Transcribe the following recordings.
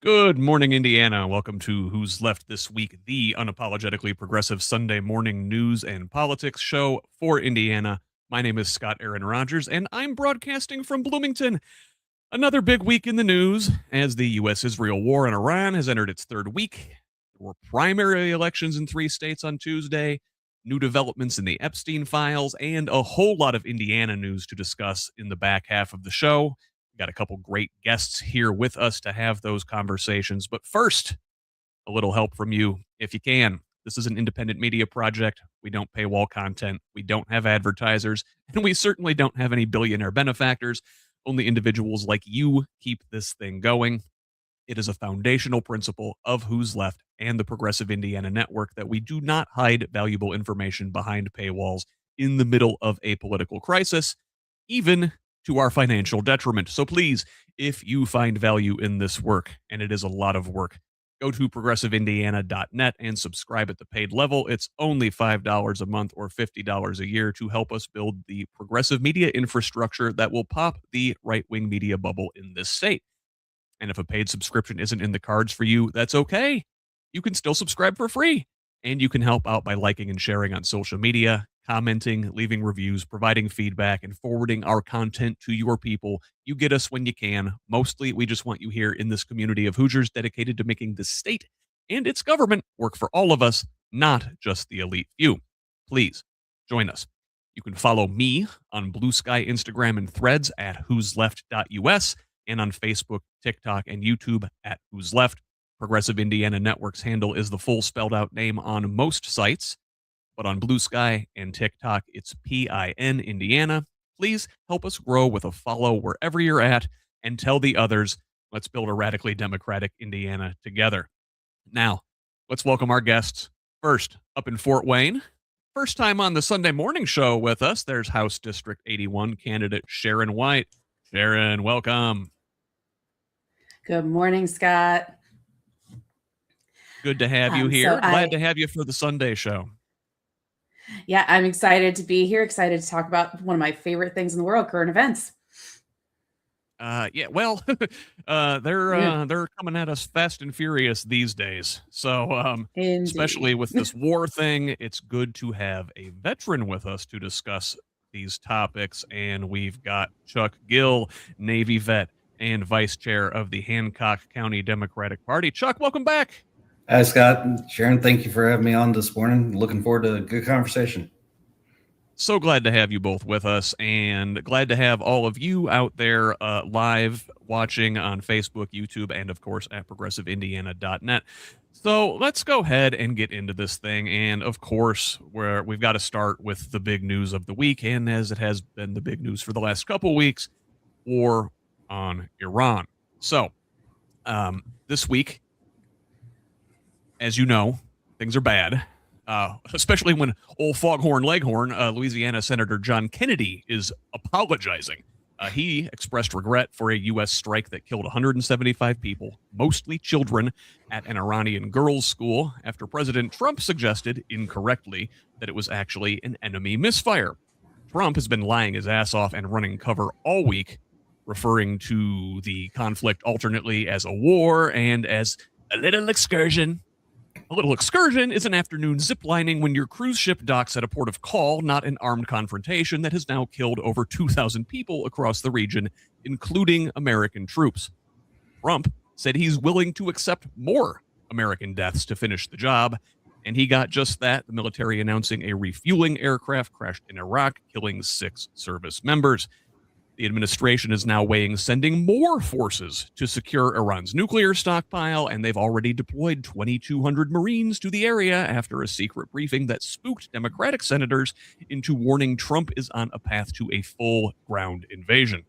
Good morning, Indiana. Welcome to Who's Left This Week, the unapologetically progressive Sunday morning news and politics show for Indiana. My name is Scott Aaron Rogers, and I'm broadcasting from Bloomington. Another big week in the news as the U.S.-Israel war in Iran has entered its third week. There were primary elections in 3 states on Tuesday, new developments in the Epstein files, and a whole lot of Indiana news to discuss in the back half of the show. We've got a couple great guests here with us to have those conversations. But first, a little help from you if you can. This is an independent media project. We don't paywall content. We don't have advertisers. And we certainly don't have any billionaire benefactors. Only individuals like you keep this thing going. It is a foundational principle of Who's Left and the Progressive Indiana Network that we do not hide valuable information behind paywalls in the middle of a political crisis, even to our financial detriment. So please, if you find value in this work, and it is a lot of work, go to progressiveindiana.net and subscribe at the paid level. It's only $5 a month or $50 a year to help us build the progressive media infrastructure that will pop the right-wing media bubble in this state. And if a paid subscription isn't in the cards for you, that's okay. You can still subscribe for free. And you can help out by liking and sharing on social media, commenting, leaving reviews, providing feedback, and forwarding our content to your people. You get us when you can. Mostly, we just want you here in this community of Hoosiers dedicated to making the state and its government work for all of us, not just the elite few. Please join us. You can follow me on Blue Sky, Instagram, and Threads at who'sleft.us and on Facebook, TikTok, and YouTube at Who's Left. Progressive Indiana Network's handle is the full spelled out name on most sites, but on Blue Sky and TikTok, it's PIN Indiana. Please help us grow with a follow wherever you're at and tell the others. Let's build a radically democratic Indiana together. Now, let's welcome our guests. First, up in Fort Wayne, first time on the Sunday morning show with us, there's House District 81 candidate Sharon Wight. Sharon, welcome. Good morning, Scott. Good to have you here. Glad to have you for the Sunday show. Yeah, I'm excited to be here. Excited to talk about one of my favorite things in the world, current events. They're coming at us fast and furious these days. So, especially with this war thing, it's good to have a veteran with us to discuss these topics. And we've got Chuck Gill, Navy vet and vice chair of the Hancock County Democratic Party. Chuck, welcome back. Hi, Scott. Sharon, thank you for having me on this morning. Looking forward to a good conversation. So glad to have you both with us, and glad to have all of you out there live watching on Facebook, YouTube, and of course at progressiveindiana.net. So let's go ahead and get into this thing. And of course, we've got to start with the big news of the week. And as it has been the big news for the last couple weeks, war on Iran. So this week, as you know, things are bad. Especially when old Foghorn Leghorn, Louisiana Senator John Kennedy is apologizing. He expressed regret for a U.S. strike that killed 175 people, mostly children, at an Iranian girls' school after President Trump suggested, incorrectly, that it was actually an enemy misfire. Trump has been lying his ass off and running cover all week, referring to the conflict alternately as a war and as a little excursion. A little excursion is an afternoon ziplining when your cruise ship docks at a port of call, not an armed confrontation that has now killed over 2,000 people across the region, including American troops. Trump said he's willing to accept more American deaths to finish the job, and he got just that, the military announcing a refueling aircraft crashed in Iraq, killing 6 service members. The administration is now weighing sending more forces to secure Iran's nuclear stockpile, and they've already deployed 2,200 Marines to the area after a secret briefing that spooked Democratic senators into warning Trump is on a path to a full ground invasion.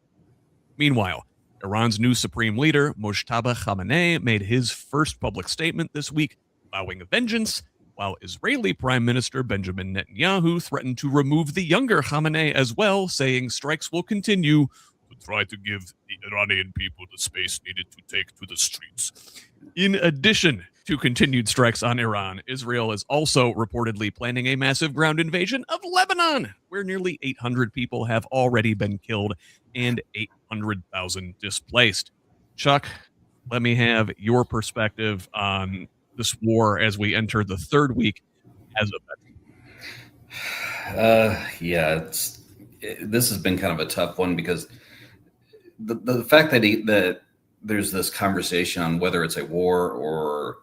Meanwhile, Iran's new supreme leader, Mojtaba Khamenei, made his first public statement this week, vowing vengeance, while Israeli Prime Minister Benjamin Netanyahu threatened to remove the younger Khamenei as well, saying strikes will continue to try to give the Iranian people the space needed to take to the streets. In addition to continued strikes on Iran, Israel is also reportedly planning a massive ground invasion of Lebanon, where nearly 800 people have already been killed and 800,000 displaced. Chuck, let me have your perspective on this war as we enter the third week as a Yeah, this has been kind of a tough one because the fact that there's this conversation on whether it's a war or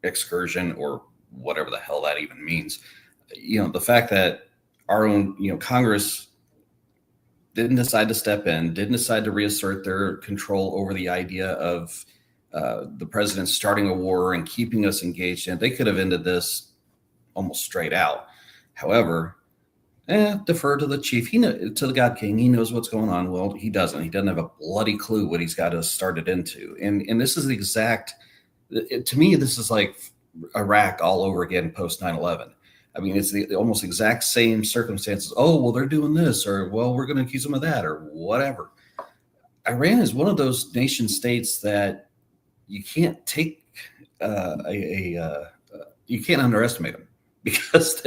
excursion or whatever the hell that even means. The fact that our own, Congress didn't decide to step in, didn't decide to reassert their control over the idea of the president starting a war and keeping us engaged in it. They could have ended this almost straight out. However, defer to the chief. To the God King. He knows what's going on. Well, he doesn't. He doesn't have a bloody clue what he's got us started into. And this is the exact. To me, this is like Iraq all over again post 9/11. I mean, it's the almost exact same circumstances. Oh, well, they're doing this, or well, we're going to accuse them of that, or whatever. Iran is one of those nation states that you can't take you can't underestimate them. Because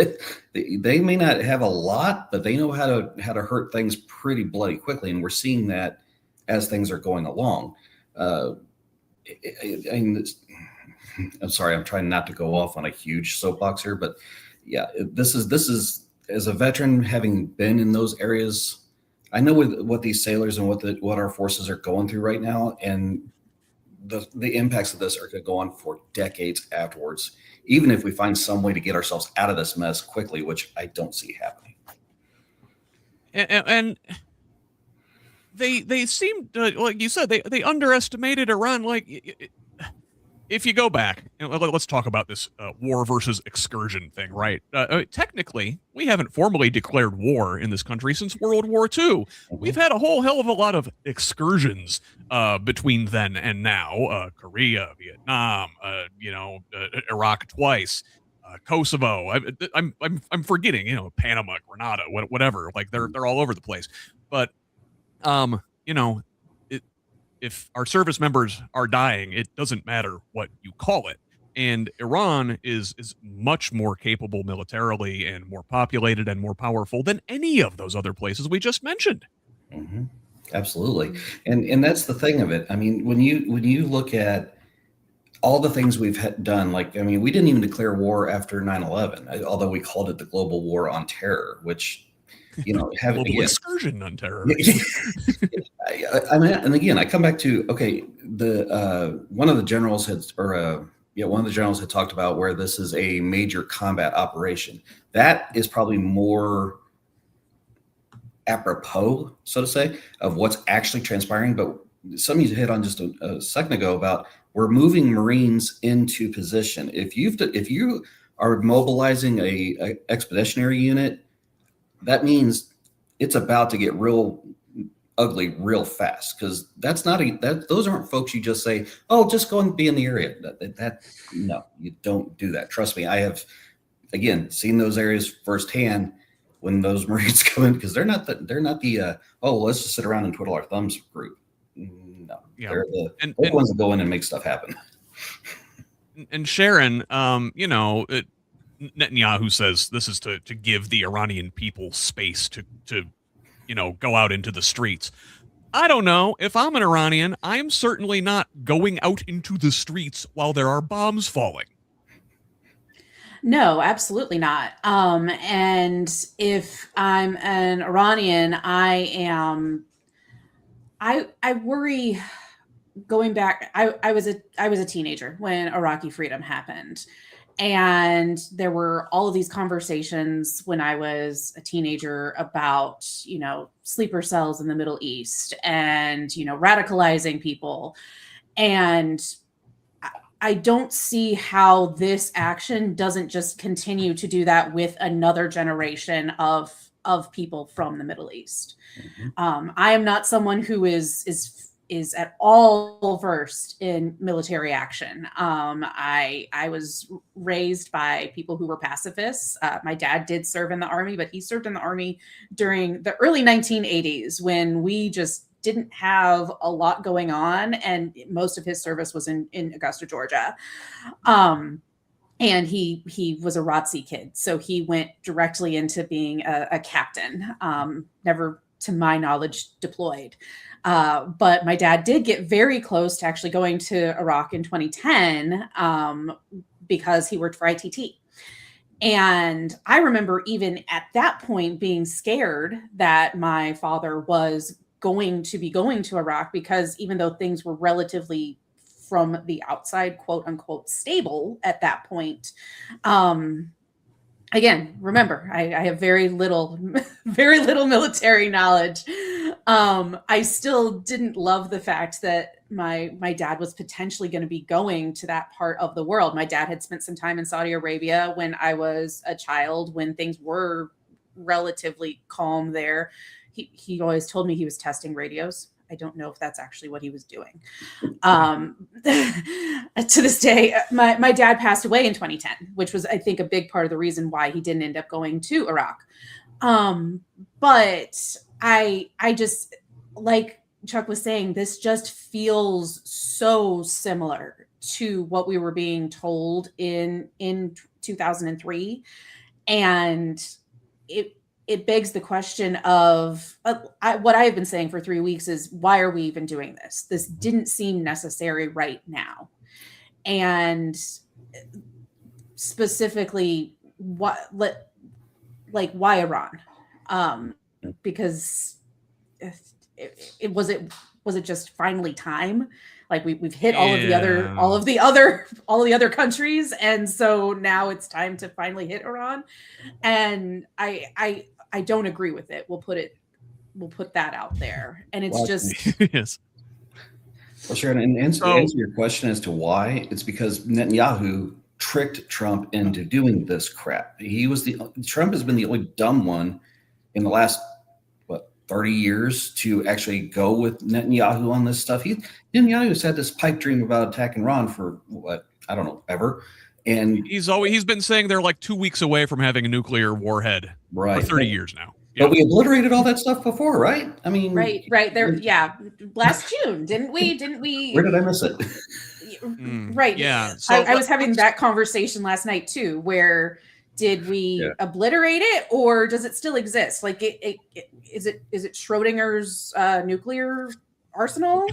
they may not have a lot, but they know how to hurt things pretty bloody quickly, and we're seeing that as things are going along. I'm sorry, I'm trying not to go off on a huge soapbox here, but yeah, this is as a veteran, having been in those areas, I know what these sailors and what our forces are going through right now, and the impacts of this are going to go on for decades afterwards, even if we find some way to get ourselves out of this mess quickly, which I don't see happening. And they seem to, like you said, they underestimated Iran. Like, if you go back, let's talk about this war versus excursion thing, right? Technically, we haven't formally declared war in this country since World War II. We've had a whole hell of a lot of excursions between then and now. Korea, Vietnam, Iraq twice, Kosovo. I'm forgetting, Panama, Grenada, whatever. Like they're all over the place. But if our service members are dying, it doesn't matter what you call it. And Iran is much more capable militarily and more populated and more powerful than any of those other places we just mentioned. Mm-hmm. Absolutely. And that's the thing of it. I mean, when you look at all the things we've done, we didn't even declare war after 9/11, although we called it the global war on terror, which, global excursion on terror. And again, I come back to, okay, one of the generals had talked about where this is a major combat operation. That is probably more apropos, so to say, of what's actually transpiring. But some you hit on just a second ago about we're moving Marines into position. If you are mobilizing a expeditionary unit, that means it's about to get real ugly real fast, because those aren't folks you just say, oh, just go and be in the area. No, you don't do that. Trust me, I have again seen those areas firsthand when those Marines come in, because they're not the let's just sit around and twiddle our thumbs group. No, yeah. They're the ones that go in and make stuff happen. And Sharon, Netanyahu says this is to give the Iranian people space to go out into the streets. I don't know. If I'm an Iranian, I'm certainly not going out into the streets while there are bombs falling. No, absolutely not. And if I'm an Iranian, I worry. Going back, I was a teenager when Iraqi freedom happened. And there were all of these conversations when I was a teenager about, sleeper cells in the Middle East and, radicalizing people. And I don't see how this action doesn't just continue to do that with another generation of people from the Middle East. Mm-hmm. I am not someone who is at all versed in military action. I was raised by people who were pacifists. My dad did serve in the Army, but he served in the Army during the early 1980s when we just didn't have a lot going on, and most of his service was in Augusta, Georgia. And he was a ROTC kid, so he went directly into being a captain. Never to my knowledge, deployed. But my dad did get very close to actually going to Iraq in 2010 because he worked for ITT. And I remember even at that point being scared that my father was going to be going to Iraq, because even though things were relatively from the outside, quote unquote, stable at that point, again, remember, I have very little military knowledge. I still didn't love the fact that my dad was potentially going to be going to that part of the world. My dad had spent some time in Saudi Arabia when I was a child, when things were relatively calm there. He always told me he was testing radios. I don't know if that's actually what he was doing. To this day, my dad passed away in 2010, which was, I think, a big part of the reason why he didn't end up going to Iraq. But I just, like Chuck was saying, this just feels so similar to what we were being told in 2003. And it begs the question of what I have been saying for 3 weeks is, why are we even doing this? This didn't seem necessary right now. And specifically, why Iran? Because was it just finally time? Like we've hit all of the other countries, and so now it's time to finally hit Iran. And I don't agree with it. We'll put that out there. And it's just yes. Well, Sharon, and answer your question as to why, it's because Netanyahu tricked Trump into doing this crap. Trump has been the only dumb one in the last 30 years to actually go with Netanyahu on this stuff. Netanyahu's had this pipe dream about attacking Iran for I don't know, ever. And he's been saying they're like 2 weeks away from having a nuclear warhead for 30 years now. But we obliterated all that stuff before, right? I mean, right there. Yeah. Last June, didn't we? Where did I miss it? Right. Yeah. So I was having that conversation last night too, where did we obliterate it, or does it still exist? Like is it Schrodinger's nuclear arsenal?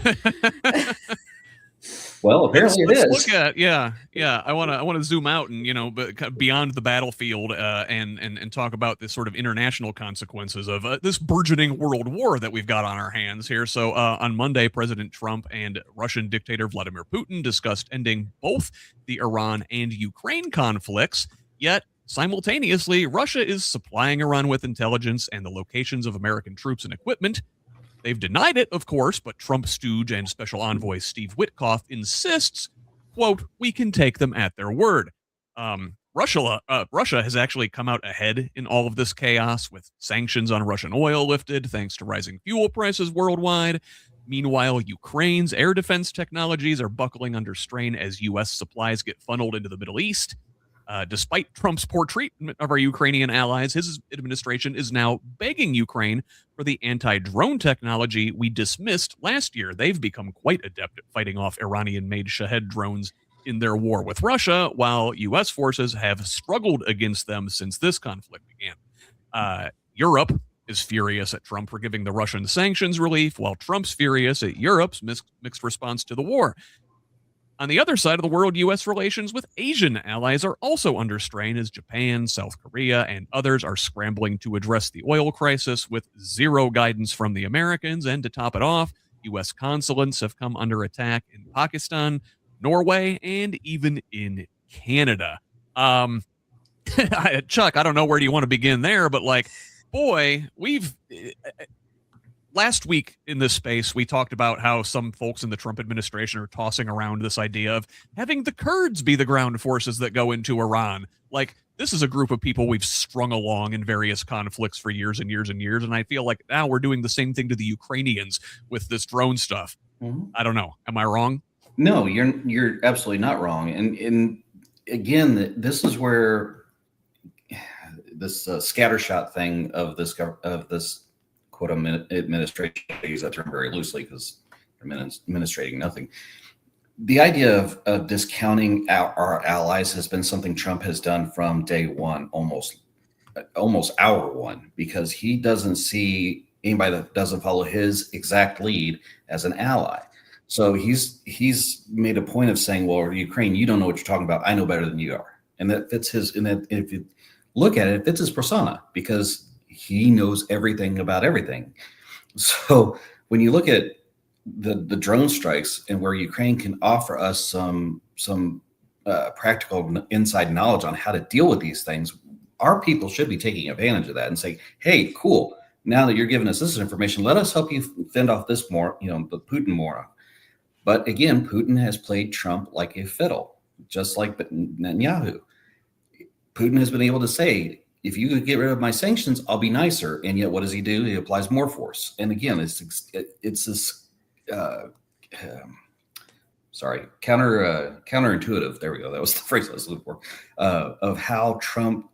Well, apparently it is. Look at I want to zoom out and but beyond the battlefield and talk about this sort of international consequences of this burgeoning world war that we've got on our hands here. So on Monday, President Trump and Russian dictator Vladimir Putin discussed ending both the Iran and Ukraine conflicts. Yet simultaneously, Russia is supplying Iran with intelligence and the locations of American troops and equipment. They've denied it, of course, but Trump stooge and special envoy Steve Witkoff insists, quote, we can take them at their word. Russia has actually come out ahead in all of this chaos, with sanctions on Russian oil lifted thanks to rising fuel prices worldwide. Meanwhile, Ukraine's air defense technologies are buckling under strain as U.S. supplies get funneled into the Middle East. Despite Trump's poor treatment of our Ukrainian allies, his administration is now begging Ukraine for the anti-drone technology we dismissed last year. They've become quite adept at fighting off Iranian-made Shahed drones in their war with Russia, while U.S. forces have struggled against them since this conflict began. Europe is furious at Trump for giving the Russian sanctions relief, while Trump's furious at Europe's mixed response to the war. On the other side of the world, U.S. relations with Asian allies are also under strain as Japan, South Korea, and others are scrambling to address the oil crisis with zero guidance from the Americans. And to top it off, U.S. consulates have come under attack in Pakistan, Norway, and even in Canada. Chuck, I don't know where do you want to begin there, but last week in this space, we talked about how some folks in the Trump administration are tossing around this idea of having the Kurds be the ground forces that go into Iran. Like, this is a group of people we've strung along in various conflicts for years and years and years. And I feel like now we're doing the same thing to the Ukrainians with this drone stuff. Mm-hmm. I don't know. Am I wrong? No, you're absolutely not wrong. And again, this is where this scattershot thing of this quote administration, I use that term very loosely because they're administrating nothing. The idea of discounting our allies has been something Trump has done from day one, almost hour one, because he doesn't see anybody that doesn't follow his exact lead as an ally. So he's made a point of saying, well, Ukraine, you don't know what you're talking about. I know better than you are. And that fits his, and that if you look at it, it fits his persona because he knows everything about everything. So when you look at the drone strikes and where Ukraine can offer us some practical inside knowledge on how to deal with these things, our people should be taking advantage of that and saying, hey, cool. Now that you're giving us this information, let us help you fend off this more, the Putin moron. But again, Putin has played Trump like a fiddle, just like Netanyahu. Putin has been able to say, if you could get rid of my sanctions, I'll be nicer. And yet what does he do? He applies more force. And again, it's this, counterintuitive. There we go. That was the phrase I was looking for, of how Trump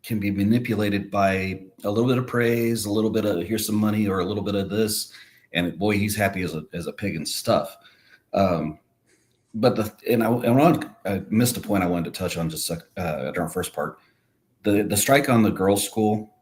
can be manipulated by a little bit of praise, a little bit of here's some money, or a little bit of this. And boy, he's happy as a pig and stuff. I missed a point I wanted to touch on just during our first part. The strike on the girls' school.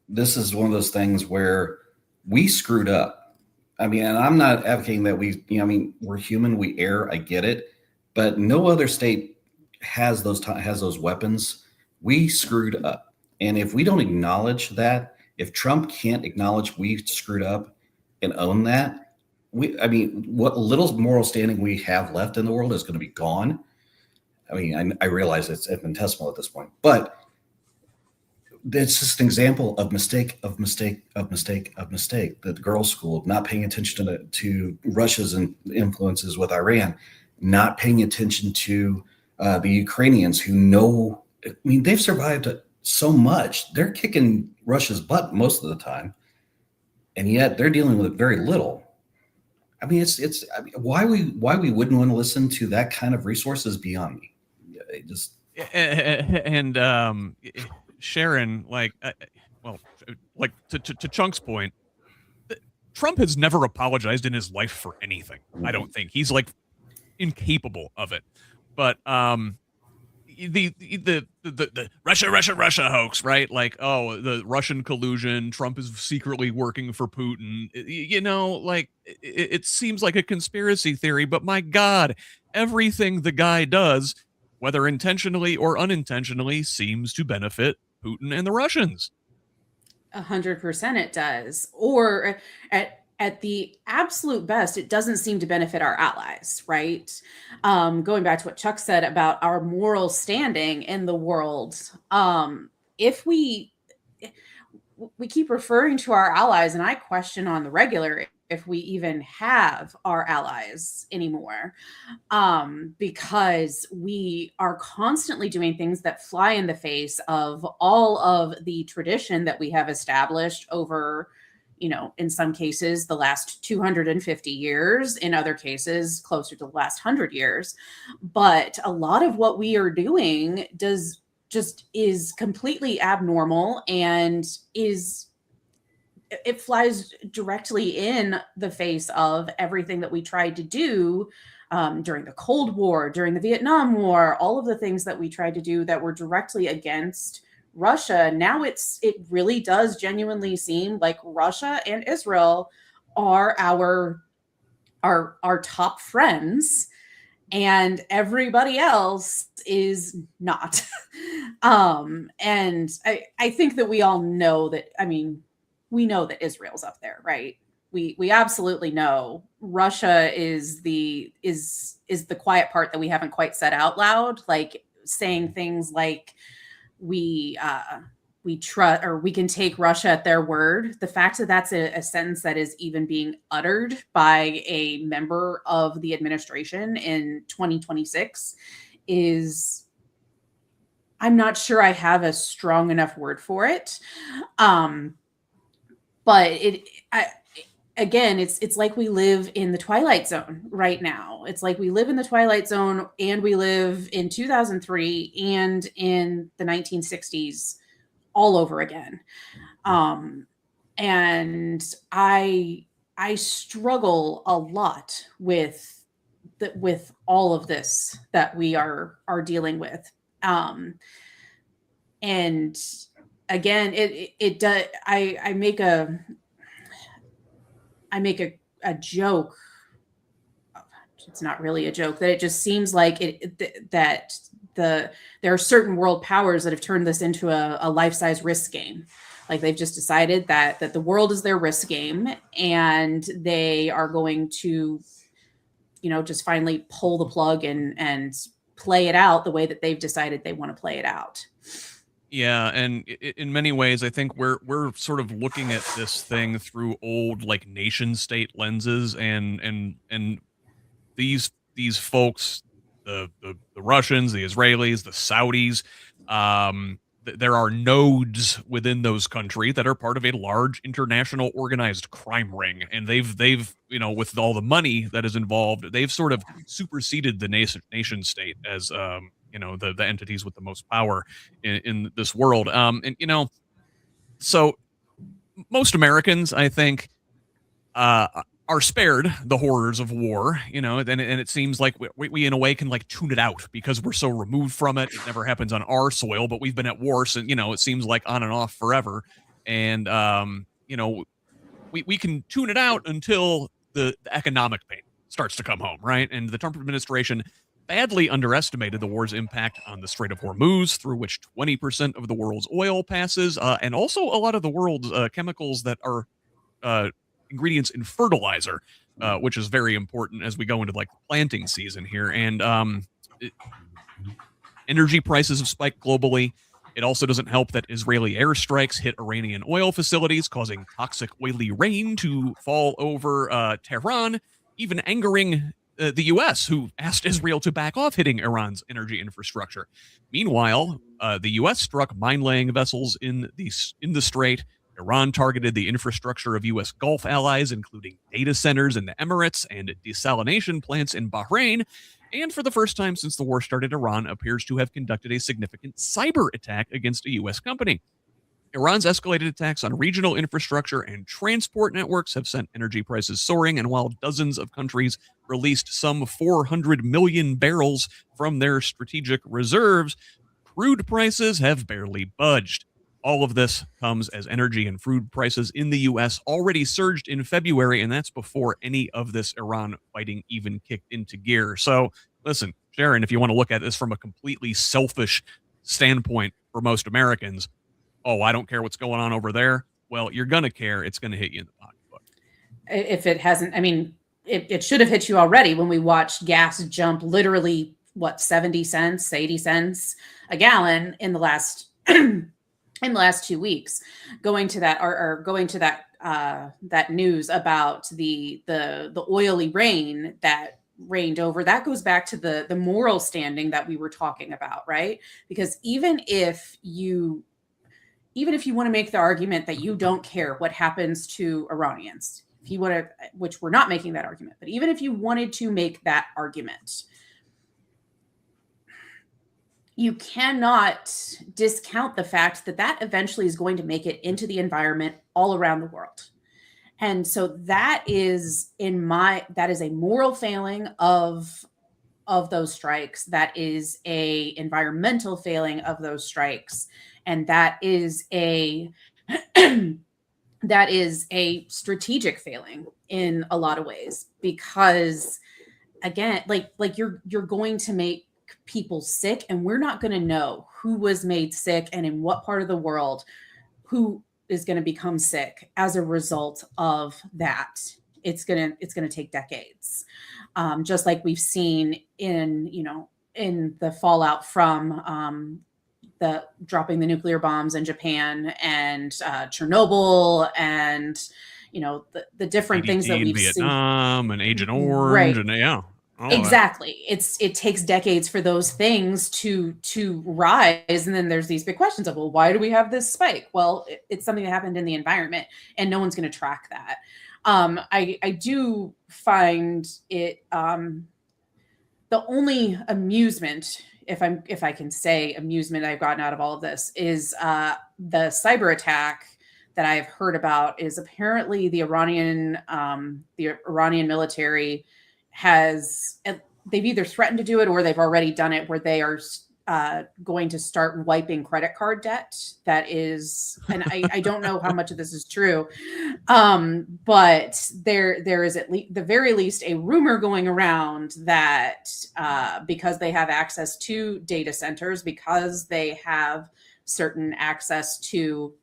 This is one of those things where we screwed up. I mean, and I'm not advocating that we're human, we err. I get it, but no other state has those weapons. We screwed up, and if we don't acknowledge that, if Trump can't acknowledge we screwed up and own that, what little moral standing we have left in the world is going to be gone. I mean, I realize it's infinitesimal at this point, but it's just an example of mistake. The girls' school not paying attention to Russia's influences with Iran, not paying attention to the Ukrainians who know. I mean, they've survived so much. They're kicking Russia's butt most of the time, and yet they're dealing with very little. I mean, why we wouldn't want to listen to that kind of resources beyond me. Sharon, to Chunk's point, Trump has never apologized in his life for anything. I don't think he's incapable of it. But the Russia hoax, right? The Russian collusion. Trump is secretly working for Putin. It seems like a conspiracy theory, but my God, everything the guy does, whether intentionally or unintentionally, seems to benefit Putin and the Russians. 100% it does. Or at the absolute best, it doesn't seem to benefit our allies, right? Going back to what Chuck said about our moral standing in the world, if we keep referring to our allies, and I question on the regular if we even have our allies anymore, because we are constantly doing things that fly in the face of all of the tradition that we have established over, in some cases, the last 250 years, in other cases, closer to the last 100 years. But a lot of what we are doing is completely abnormal and it flies directly in the face of everything that we tried to do during the Cold War, during the Vietnam War, all of the things that we tried to do that were directly against Russia. Now it really does genuinely seem like Russia and Israel are our top friends, and everybody else is not. And I think that we all know that. I mean, we know that Israel's up there, right? We absolutely know Russia is the quiet part that we haven't quite said out loud, like saying things like we trust, or we can take Russia at their word. The fact that that's a sentence that is even being uttered by a member of the administration in 2026 is, I'm not sure I have a strong enough word for it. But again, it's like we live in the Twilight Zone right now. It's like we live in the Twilight Zone, and we live in 2003 and in the 1960s all over again. And I struggle a lot with all of this that we are dealing with. And again, it does. I make a make a joke. It's not really a joke, that it just seems like that there are certain world powers that have turned this into a life-size risk game. Like they've just decided that the world is their risk game, and they are going to, just finally pull the plug and play it out the way that they've decided they want to play it out. Yeah, and in many ways, I think we're sort of looking at this thing through old like nation state lenses, and these folks, the Russians, the Israelis, the Saudis, there are nodes within those countries that are part of a large international organized crime ring, and they've with all the money that is involved, they've sort of superseded the nation state as the entities with the most power in this world. So most Americans, I think, are spared the horrors of war, and it seems like we in a way can like tune it out because we're so removed from it. It never happens on our soil, but we've been at war since, it seems like on and off forever. And, we can tune it out until the economic pain starts to come home, right? And the Trump administration badly underestimated the war's impact on the Strait of Hormuz, through which 20% of the world's oil passes, and also a lot of the world's chemicals that are ingredients in fertilizer, which is very important as we go into like planting season here. And energy prices have spiked globally. It also doesn't help that Israeli airstrikes hit Iranian oil facilities, causing toxic oily rain to fall over Tehran, even angering the U.S., who asked Israel to back off hitting Iran's energy infrastructure. Meanwhile, the U.S. struck mine-laying vessels in the strait. Iran targeted the infrastructure of U.S. Gulf allies, including data centers in the Emirates and desalination plants in Bahrain. And for the first time since the war started, Iran appears to have conducted a significant cyber attack against a U.S. company. Iran's escalated attacks on regional infrastructure and transport networks have sent energy prices soaring, and while dozens of countries released some 400 million barrels from their strategic reserves, crude prices have barely budged. All of this comes as energy and food prices in the U.S. already surged in February, and that's before any of this Iran fighting even kicked into gear. So, listen, Sharon, if you want to look at this from a completely selfish standpoint for most Americans, oh, I don't care what's going on over there. Well, you're going to care. It's going to hit you in the pocketbook. If it hasn't, I mean, it should have hit you already when we watched gas jump literally, 70 cents, 80 cents a gallon in the last 2 weeks. Going to that news about the oily rain that rained over, that goes back to the moral standing that we were talking about, right? Because even if you want to make the argument that you don't care what happens to Iranians, if you want to, which we're not making that argument, but even if you wanted to make that argument, you cannot discount the fact that eventually is going to make it into the environment all around the world. And so that is a moral failing of those strikes. That is a environmental failing of those strikes. And that is a strategic failing in a lot of ways, because again, like you're going to make people sick, and we're not going to know who was made sick and in what part of the world who is going to become sick as a result of that. It's going to take decades, just like we've seen in the fallout from the dropping the nuclear bombs in Japan and Chernobyl, and the different things that we've Vietnam seen, and Agent Orange, right? And yeah. Exactly. It takes decades for those things to rise, and then there's these big questions of, well, why do we have this spike? Well, it's something that happened in the environment, and no one's going to track that. I do find it the only amusement, if I can say amusement, I've gotten out of all of this is the cyber attack that I've heard about is apparently the Iranian military they've either threatened to do it or they've already done it, where they are going to start wiping credit card debt. That is, and I don't know how much of this is true, but there is at least the very least a rumor going around that because they have access to data centers, because they have certain access to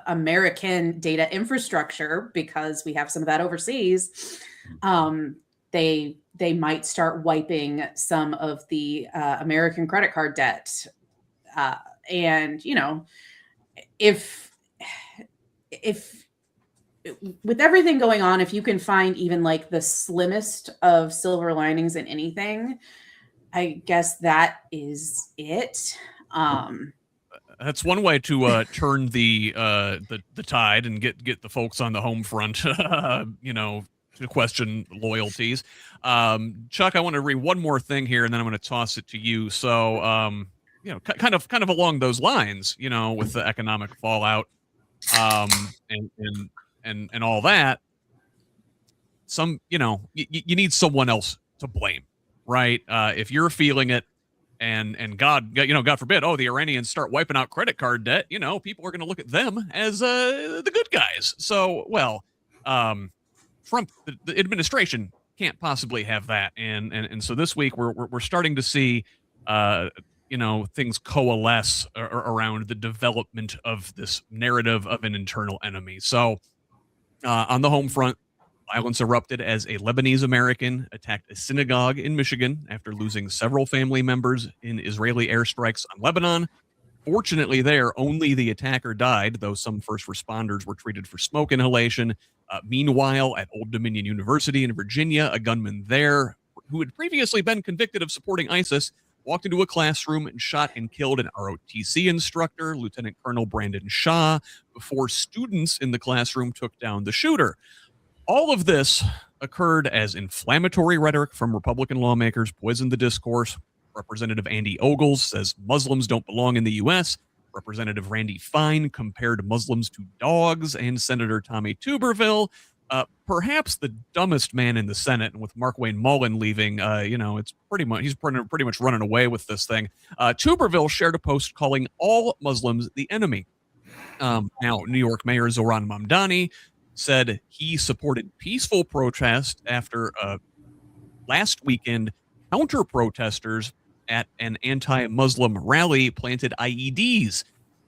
American data infrastructure, because we have some of that overseas, they might start wiping some of the American credit card debt. And, you know, if with everything going on, if you can find even like the slimmest of silver linings in anything, I guess that is it. That's one way to turn the tide and get the folks on the home front, you know, to question loyalties. Chuck, I want to read one more thing here, and then I'm going to toss it to you. So, you know, kind of along those lines, you know, with the economic fallout, and all that. Some, you know, you need someone else to blame, right? If you're feeling it, and God, you know, God forbid, the Iranians start wiping out credit card debt, you know, people are going to look at them as the good guys. So, well, Trump, the administration can't possibly have that, and so this week we're starting to see, you know, things coalesce around the development of this narrative of an internal enemy. So, on the home front, violence erupted as a Lebanese American attacked a synagogue in Michigan after losing several family members in Israeli airstrikes on Lebanon. Fortunately, only the attacker died, though some first responders were treated for smoke inhalation. Meanwhile, at Old Dominion University in Virginia, a gunman there, who had previously been convicted of supporting ISIS, walked into a classroom and shot and killed an ROTC instructor, Lieutenant Colonel Brandon Shaw, before students in the classroom took down the shooter. All of this occurred as inflammatory rhetoric from Republican lawmakers poisoned the discourse. Representative Andy Ogles says Muslims don't belong in the U.S. Representative Randy Fine compared Muslims to dogs, and Senator Tommy Tuberville, perhaps the dumbest man in the Senate, and with Markwayne Mullin leaving, you know, it's pretty much running away with this thing. Tuberville shared a post calling all Muslims the enemy. Now, New York Mayor Zohran Mamdani said he supported peaceful protest after last weekend counter-protesters at an anti-Muslim rally planted IEDs.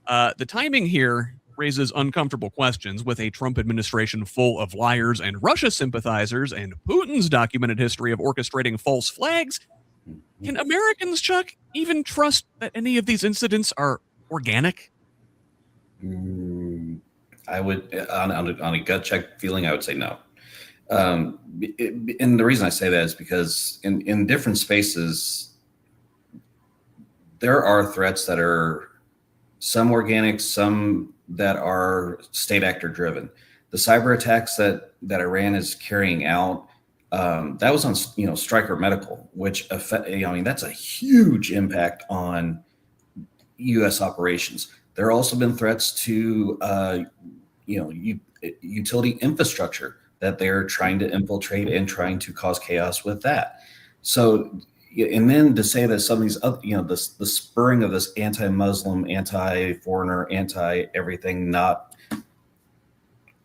The timing here raises uncomfortable questions, with a Trump administration full of liars and Russia sympathizers and Putin's documented history of orchestrating false flags. Can Americans, Chuck, even trust that any of these incidents are organic? I would, on a gut check feeling, I would say no. And the reason I say that is because in different spaces, there are threats that are some organic, some that are state actor driven. The cyber attacks that Iran is carrying out, that was on, you know, Stryker Medical, which that's a huge impact on U.S. operations. There have also been threats to, utility infrastructure that they're trying to infiltrate and trying to cause chaos with that. So, and then to say that some of these other, the spurring of this anti-Muslim, anti-foreigner, anti-everything, not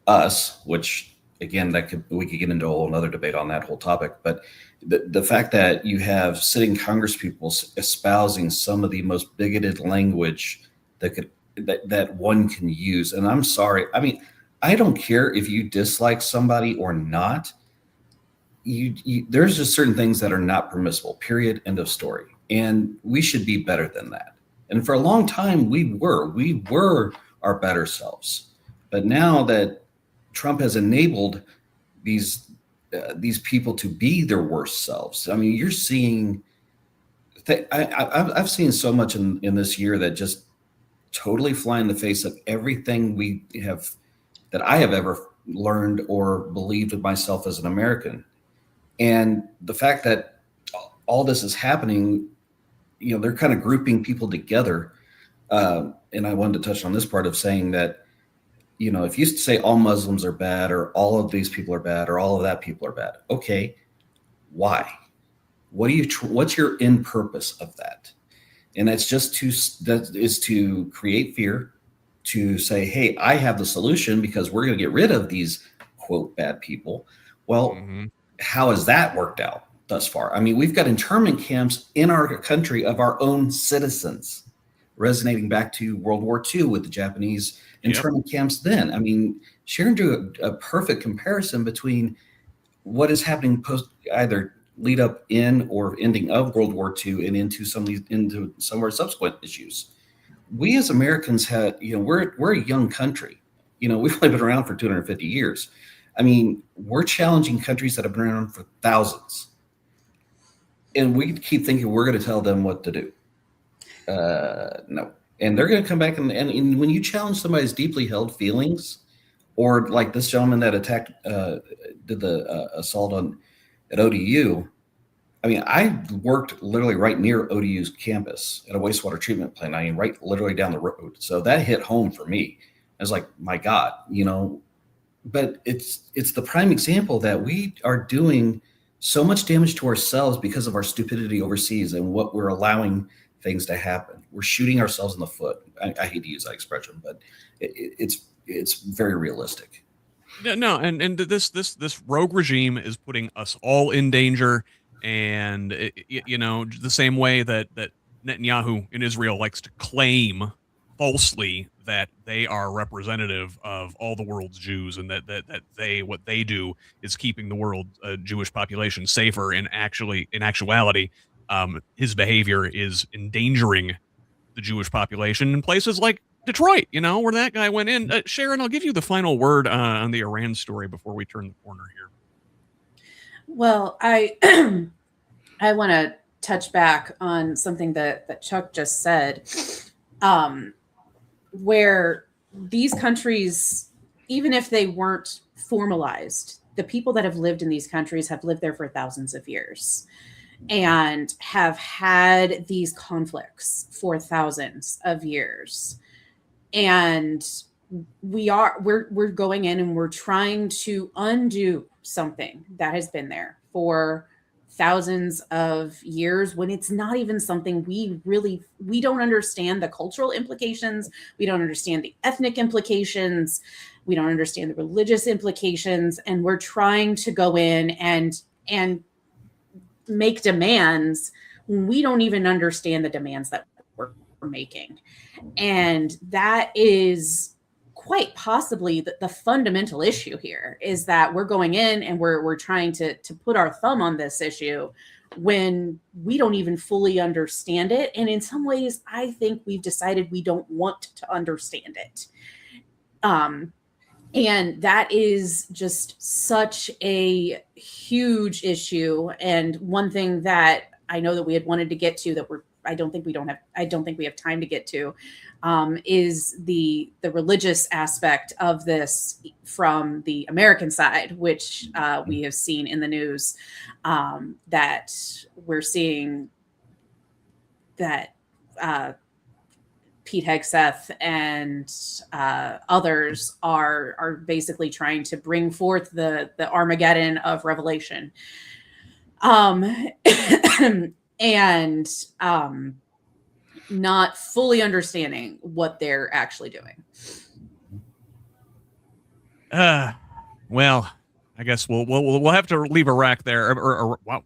us, which again, we could get into a whole other debate on that whole topic. But the fact that you have sitting congresspeople espousing some of the most bigoted language that one can use. And I'm sorry. I mean, I don't care if you dislike somebody or not. There's just certain things that are not permissible, period, end of story. And we should be better than that. And for a long time, we were our better selves. But now that Trump has enabled these people to be their worst selves, I mean, you're seeing, I've seen so much in this year that just totally fly in the face of everything that I have ever learned or believed of myself as an American. And the fact that all this is happening, they're kind of grouping people together. And I wanted to touch on this part of saying that, if you say all Muslims are bad or all of these people are bad or all of that people are bad, okay, why? What's your end purpose of that? And that's just to create fear, to say, hey, I have the solution because we're going to get rid of these quote bad people. Well, how has that worked out thus far? I mean, we've got internment camps in our country of our own citizens, resonating back to World War II with the Japanese internment camps then. I mean, Sharon drew a perfect comparison between what is happening post either lead up in or ending of World War II and into some of our subsequent issues. We as Americans had, we're a young country. We've only been around for 250 years. I mean, we're challenging countries that have been around for thousands. And we keep thinking we're going to tell them what to do. No. And they're going to come back and when you challenge somebody's deeply held feelings, or like this gentleman that did the assault at ODU. I mean, I worked literally right near ODU's campus at a wastewater treatment plant. I mean, right literally down the road. So that hit home for me. I was like, my God, but it's the prime example that we are doing so much damage to ourselves because of our stupidity overseas and what we're allowing things to happen. We're shooting ourselves in the foot. I hate to use that expression, but it's very realistic. No, and this rogue regime is putting us all in danger, and the same way that Netanyahu in Israel likes to claim falsely that they are representative of all the world's Jews, and that what they do is keeping the world Jewish population safer. And in actuality, his behavior is endangering the Jewish population in places like Detroit, where that guy went in. Sharon, I'll give you the final word on the Iran story before we turn the corner here. Well, I want to touch back on something that Chuck just said, where these countries, even if they weren't formalized, the people that have lived in these countries have lived there for thousands of years and have had these conflicts for thousands of years. And we're going in and we're trying to undo something that has been there for thousands of years, when it's not even something we don't understand the cultural implications. We don't understand the ethnic implications. We don't understand the religious implications. And we're trying to go in and make demands when we don't even understand the demands that we're making. And that is quite possibly the fundamental issue here, is that we're going in and we're trying to put our thumb on this issue when we don't even fully understand it. And in some ways, I think we've decided we don't want to understand it. And that is just such a huge issue. And one thing that I know that we had wanted to get to that I don't think we have time to get to, is the religious aspect of this from the American side, which we have seen in the news, that we're seeing that Pete Hegseth and others are basically trying to bring forth the Armageddon of Revelation. And not fully understanding what they're actually doing. Well, I guess we'll have to leave Iraq there, or wow,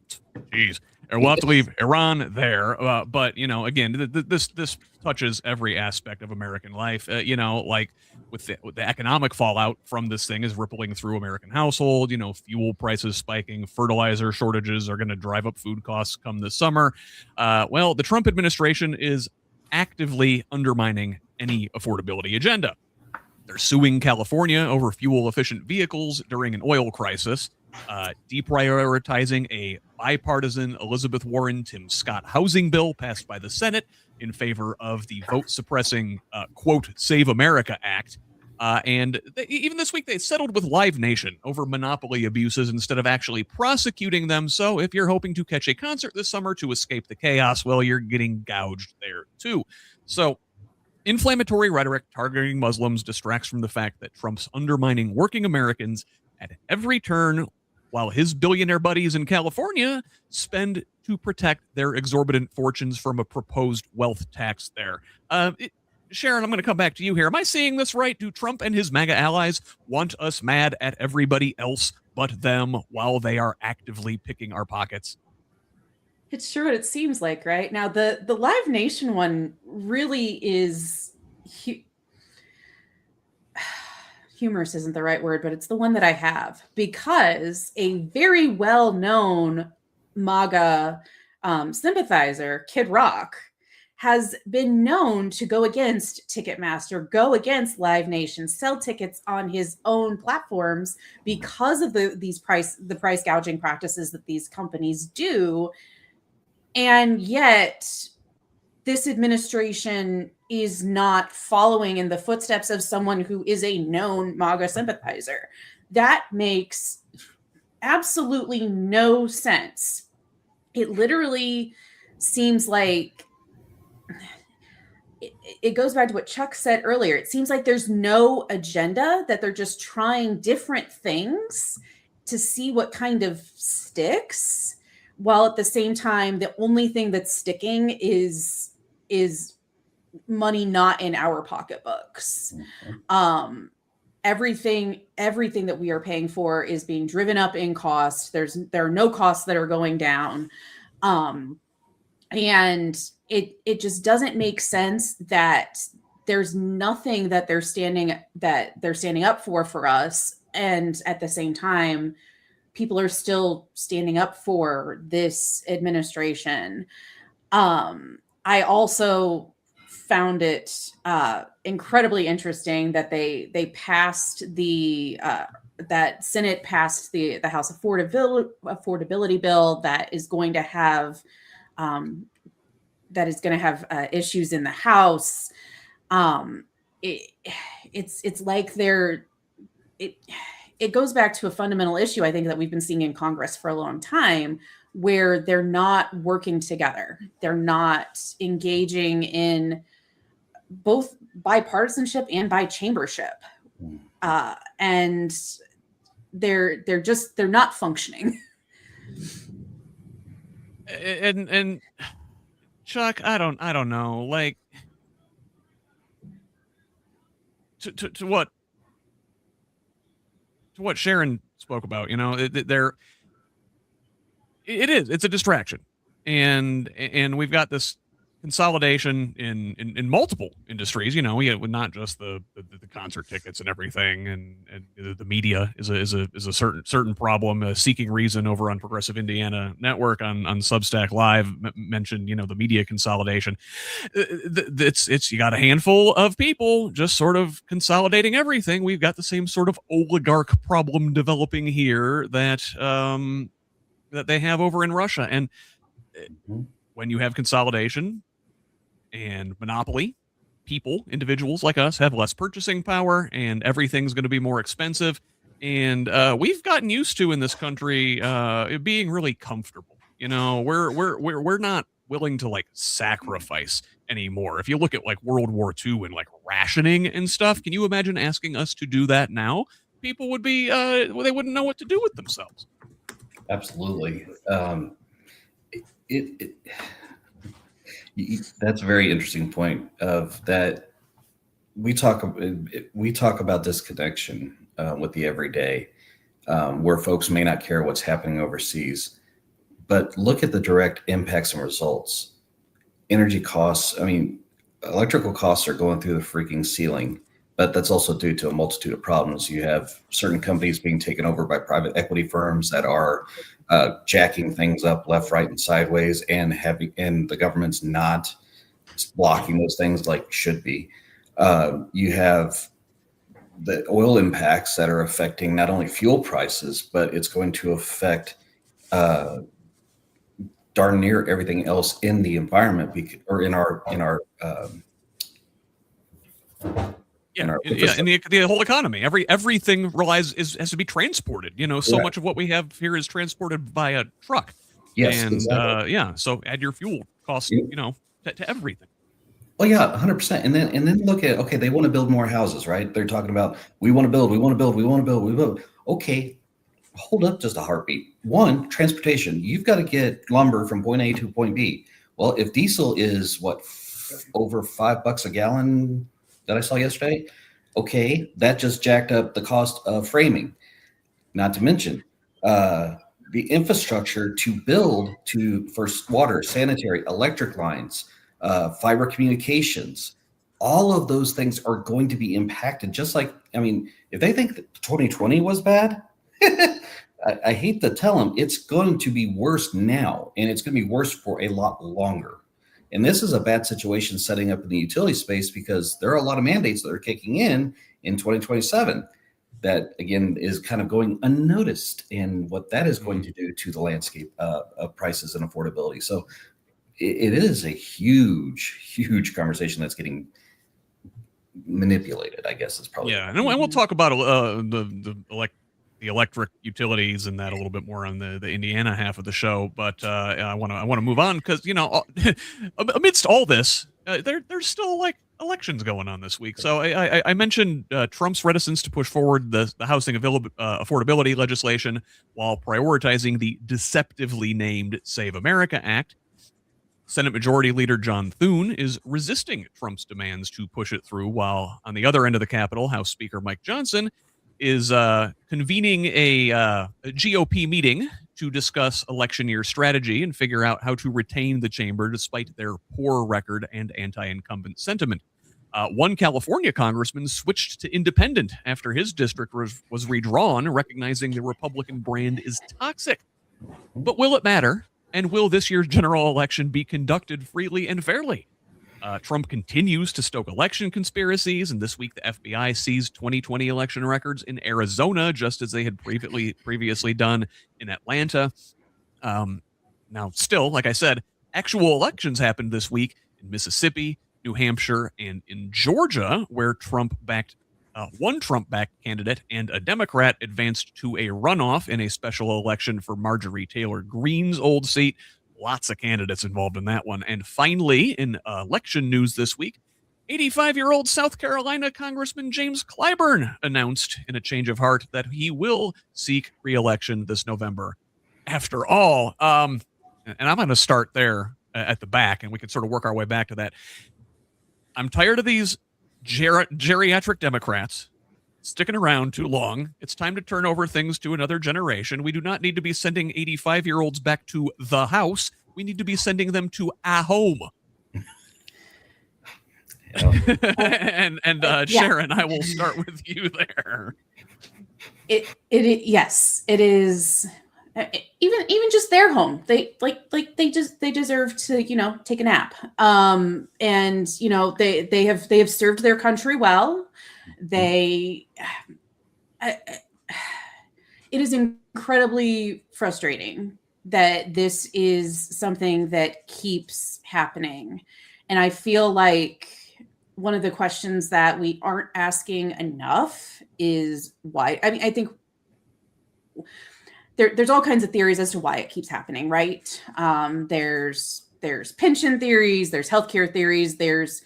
geez, or we'll have to leave Iran there. But again, this touches every aspect of American life. Like with the economic fallout from this thing is rippling through American household. Fuel prices spiking, fertilizer shortages are going to drive up food costs come this summer. Well, the Trump administration is actively undermining any affordability agenda. They're suing California over fuel-efficient vehicles during an oil crisis, deprioritizing a bipartisan Elizabeth Warren, Tim Scott housing bill passed by the Senate in favor of the vote-suppressing, quote, Save America Act. And even this week, they settled with Live Nation over monopoly abuses instead of actually prosecuting them. So if you're hoping to catch a concert this summer to escape the chaos, well, you're getting gouged there, too. So inflammatory rhetoric targeting Muslims distracts from the fact that Trump's undermining working Americans at every turn while his billionaire buddies in California spend to protect their exorbitant fortunes from a proposed wealth tax there. Sharon, I'm going to come back to you here. Am I seeing this right? Do Trump and his MAGA allies want us mad at everybody else but them while they are actively picking our pockets? It's true what it seems like, right? Now, the Live Nation one really is humorous isn't the right word, but it's the one that I have, because a very well-known MAGA sympathizer, Kid Rock, has been known to go against Ticketmaster, go against Live Nation, sell tickets on his own platforms because of the price gouging practices that these companies do. And yet this administration is not following in the footsteps of someone who is a known MAGA sympathizer. That makes absolutely no sense. It literally seems like it goes back to what Chuck said earlier. It seems like there's no agenda, that they're just trying different things to see what kind of sticks, while at the same time, the only thing that's sticking is money not in our pocketbooks. Mm-hmm. Everything that we are paying for is being driven up in cost. There are no costs that are going down. And it just doesn't make sense that there's nothing that they're standing up for us. And at the same time, people are still standing up for this administration. I also found it incredibly interesting that they passed that Senate passed the House affordability bill that is going to have issues in the House. It's like it goes back to a fundamental issue, I think, that we've been seeing in Congress for a long time, where they're not working together. They're not engaging in both bipartisanship and bichambership. And they're not functioning. And Chuck, I don't know, like, to what Sharon spoke about, it's a distraction, and we've got this consolidation in multiple industries. We have not just the concert tickets and everything, and the media is a certain problem. Seeking Reason over on Progressive Indiana Network on Substack Live mentioned the media consolidation. It's you got a handful of people just sort of consolidating everything. We've got the same sort of oligarch problem developing here that they have over in Russia, and when you have consolidation and monopoly, individuals like us have less purchasing power, and everything's going to be more expensive. And we've gotten used to in this country being really comfortable. We're not willing to like sacrifice anymore. If you look at like World War II and like rationing and stuff, can you imagine asking us to do that now? People would be they wouldn't know what to do with themselves. Absolutely. That's a very interesting point of that. We talk about disconnection with the everyday, where folks may not care what's happening overseas, but look at the direct impacts and results. Energy costs, electrical costs are going through the freaking ceiling, but that's also due to a multitude of problems. You have certain companies being taken over by private equity firms that are jacking things up left, right, and sideways, and the government's not blocking those things like should be. You have the oil impacts that are affecting not only fuel prices, but it's going to affect darn near everything else in the environment or in our and the whole economy. Everything has to be transported. So much of what we have here is transported by a truck. Yes, and exactly. So add your fuel cost, to everything. Well, yeah, 100%. And then look at, okay, they want to build more houses, right? They're talking about we want to build. Okay, hold up just a heartbeat. One, transportation. You've got to get lumber from point A to point B. Well, if diesel is over $5 a gallon that I saw yesterday, okay, that just jacked up the cost of framing. Not to mention the infrastructure to build for water, sanitary, electric lines, fiber communications. All of those things are going to be impacted. Just like, I mean, if they think that 2020 was bad, I hate to tell them it's going to be worse now, and it's going to be worse for a lot longer. And this is a bad situation setting up in the utility space because there are a lot of mandates that are kicking in 2027 that, again, is kind of going unnoticed, and what that is going to do to the landscape of prices and affordability. So it is a huge, huge conversation that's getting manipulated, I guess is probably. Yeah, and we'll talk about the electric utilities and that a little bit more on the Indiana half of the show. But I want to move on because, you know, amidst all this, there's still like elections going on this week. So I mentioned Trump's reticence to push forward the housing affordability legislation while prioritizing the deceptively named Save America Act. Senate Majority Leader John Thune is resisting Trump's demands to push it through, while on the other end of the Capitol, House Speaker Mike Johnson is convening a GOP meeting to discuss election year strategy and figure out how to retain the chamber despite their poor record and anti-incumbent sentiment. One California congressman switched to independent after his district was redrawn, recognizing the Republican brand is toxic. But will it matter? And will this year's general election be conducted freely and fairly? Trump continues to stoke election conspiracies, and this week the FBI seized 2020 election records in Arizona, just as they had previously done in Atlanta. Now, still, like I said, actual elections happened this week in Mississippi, New Hampshire, and in Georgia, where one Trump-backed candidate and a Democrat advanced to a runoff in a special election for Marjorie Taylor Greene's old seat. Lots of candidates involved in that one. And finally, in election news this week, 85-year-old South Carolina Congressman James Clyburn announced in a change of heart that he will seek re-election this November. After all, and I'm going to start there at the back, and we can sort of work our way back to that. I'm tired of these geriatric Democrats sticking around too long. It's time to turn over things to another generation. We do not need to be sending 85-year-olds back to the house. We need to be sending them to a home. and Sharon, I will start with you there. Yes, it is. Even just their home, they deserve to, take a nap. And they have served their country well. It is incredibly frustrating that this is something that keeps happening. And I feel like one of the questions that we aren't asking enough is why. I mean, I think there's all kinds of theories as to why it keeps happening, right? There's pension theories, there's healthcare theories, there's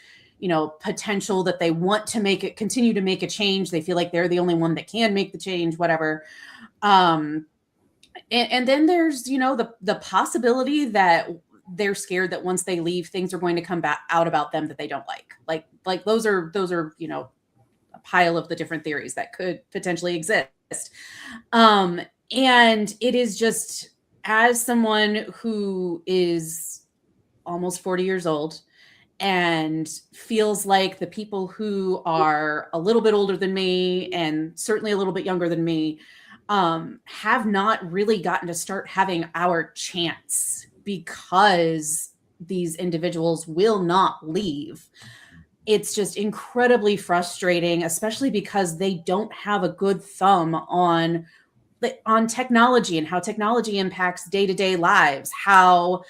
potential that they want to continue to make a change. They feel like they're the only one that can make the change, whatever. And then there's the possibility that they're scared that once they leave, things are going to come back out about them that they don't like. Like those are a pile of the different theories that could potentially exist. And it is just, as someone who is almost 40 years old and feels like the people who are a little bit older than me and certainly a little bit younger than me have not really gotten to start having our chance because these individuals will not leave. It's just incredibly frustrating, especially because they don't have a good thumb on technology and how technology impacts day-to-day lives, how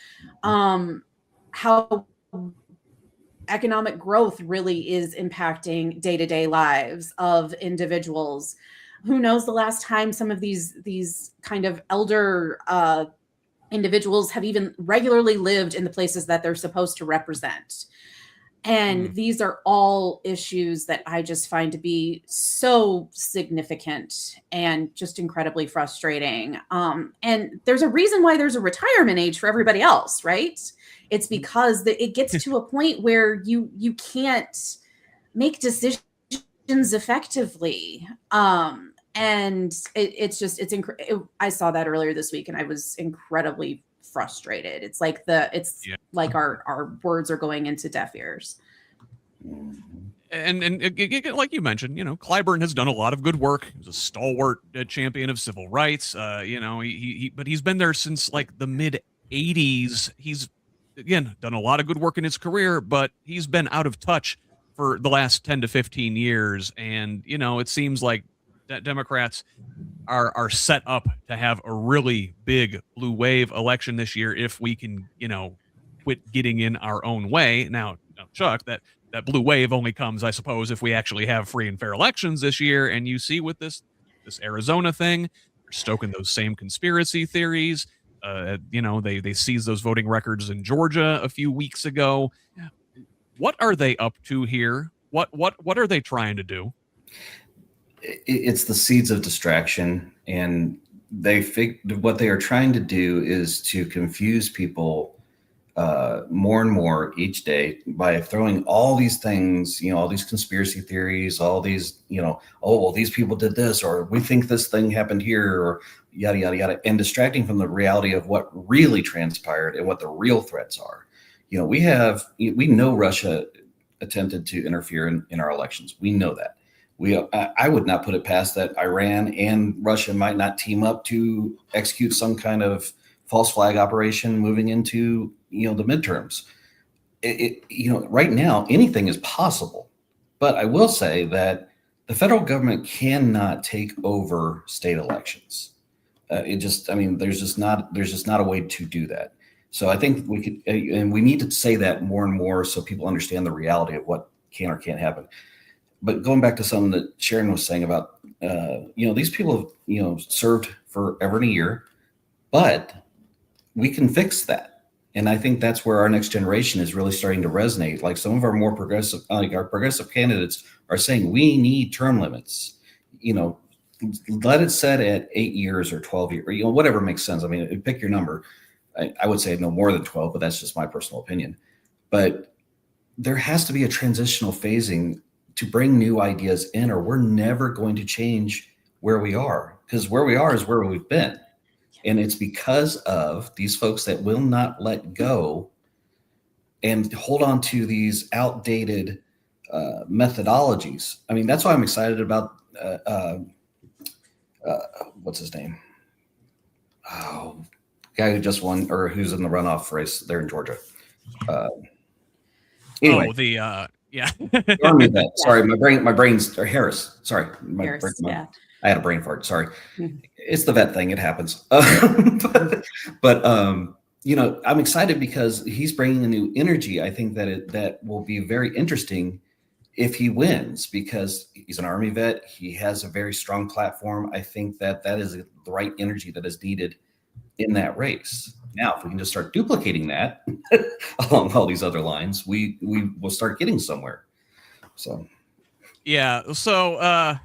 economic growth really is impacting day-to-day lives of individuals. Who knows the last time some of these kind of elder individuals have even regularly lived in the places that they're supposed to represent. And these are all issues that I just find to be so significant and just incredibly frustrating. And there's a reason why there's a retirement age for everybody else, right? It's because it gets to a point where you can't make decisions effectively. And I saw that earlier this week and I was incredibly frustrated. It's like like our words are going into deaf ears. And like you mentioned, Clyburn has done a lot of good work. He's a stalwart champion of civil rights. But he's been there since like the mid 80s. He's again done a lot of good work in his career, but he's been out of touch for the last 10 to 15 years. And, it seems like Democrats are set up to have a really big blue wave election this year if we can, quit getting in our own way. Now, Chuck, that blue wave only comes, I suppose, if we actually have free and fair elections this year. And you see with this Arizona thing, they're stoking those same conspiracy theories. They seized those voting records in Georgia a few weeks ago. What are they up to here? What are they trying to do? It's the seeds of distraction, and what they are trying to do is to confuse people more and more each day by throwing all these things, all these conspiracy theories, all these, oh, well, these people did this, or we think this thing happened here, or yada, yada, yada, and distracting from the reality of what really transpired and what the real threats are. We know Russia attempted to interfere in our elections. We know that. I would not put it past that Iran and Russia might not team up to execute some kind of false flag operation moving into, the midterms. Right now, anything is possible. But I will say that the federal government cannot take over state elections. There's just not a way to do that. So I think we could, and we need to say that more and more so people understand the reality of what can or can't happen. But going back to something that Sharon was saying about, these people have, served forever and a year, but we can fix that. And I think that's where our next generation is really starting to resonate. Like some of our more progressive, our progressive candidates are saying we need term limits, let it set at 8 years or 12 years, whatever makes sense. I mean, pick your number. I would say no more than 12, but that's just my personal opinion. But there has to be a transitional phasing to bring new ideas in, or we're never going to change where we are, because where we are is where we've been. And it's because of these folks that will not let go and hold on to these outdated methodologies. I mean, that's why I'm excited about what's his name? Oh, guy who just won, or who's in the runoff race there in Georgia. Anyway. Yeah. Army vet. Sorry, my brain's or Harris. Sorry, Harris, yeah. I had a brain fart. Sorry, It's the vet thing. It happens. But I'm excited because he's bringing a new energy. I think that will be very interesting if he wins, because he's an Army vet. He has a very strong platform. I think that is the right energy that is needed in that race. Now, if we can just start duplicating that along all these other lines, we will start getting somewhere. So, yeah. So, I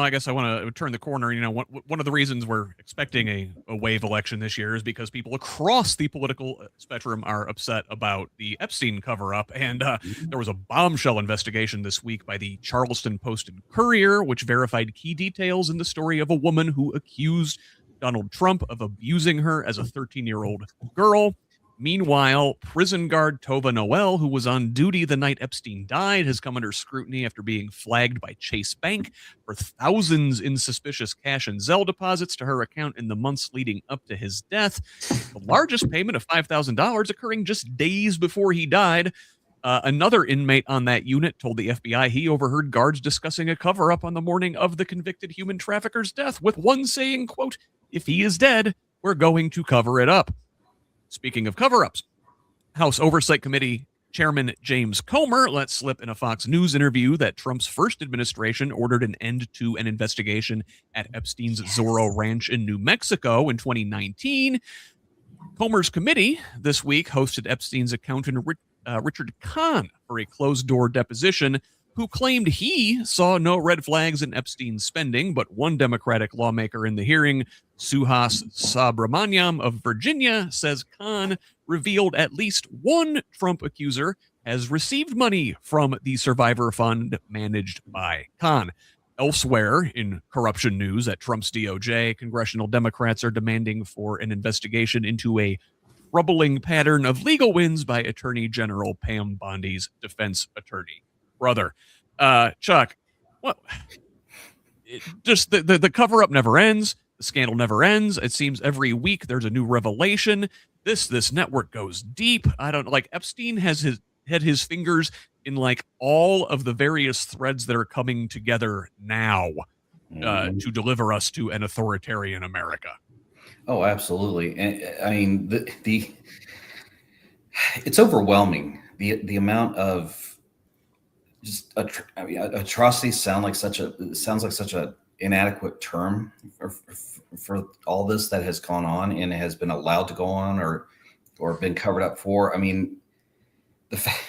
guess I want to turn the corner. One of the reasons we're expecting a wave election this year is because people across the political spectrum are upset about the Epstein cover-up. And there was a bombshell investigation this week by the Charleston Post and Courier, which verified key details in the story of a woman who accused Donald Trump of abusing her as a 13-year-old girl. Meanwhile, prison guard Tova Noel, who was on duty the night Epstein died, has come under scrutiny after being flagged by Chase Bank for thousands in suspicious cash and Zelle deposits to her account in the months leading up to his death. The largest payment of $5,000 occurring just days before he died. Another inmate on that unit told the FBI he overheard guards discussing a cover-up on the morning of the convicted human trafficker's death, with one saying, quote, "If he is dead, we're going to cover it up." Speaking of cover-ups, House Oversight Committee Chairman James Comer let slip in a Fox News interview that Trump's first administration ordered an end to an investigation at Epstein's Zorro Ranch in New Mexico in 2019. Comer's committee this week hosted Epstein's accountant Richard Kahn for a closed-door deposition, who claimed he saw no red flags in Epstein's spending, but one Democratic lawmaker in the hearing, Suhas Subramaniam of Virginia, says Kahn revealed at least one Trump accuser has received money from the Survivor Fund managed by Kahn. Elsewhere in corruption news at Trump's DOJ, congressional Democrats are demanding for an investigation into a troubling pattern of legal wins by Attorney General Pam Bondi's defense attorney. Brother, Chuck, what? Just the cover up never ends. The scandal never ends. It seems every week there's a new revelation. This network goes deep. I don't like Epstein had his fingers in like all of the various threads that are coming together now to deliver us to an authoritarian America. Oh, absolutely. And I mean, it's overwhelming. The amount of just atrocities sounds like such a inadequate term for all this that has gone on and has been allowed to go on or been covered up for. I mean, the fact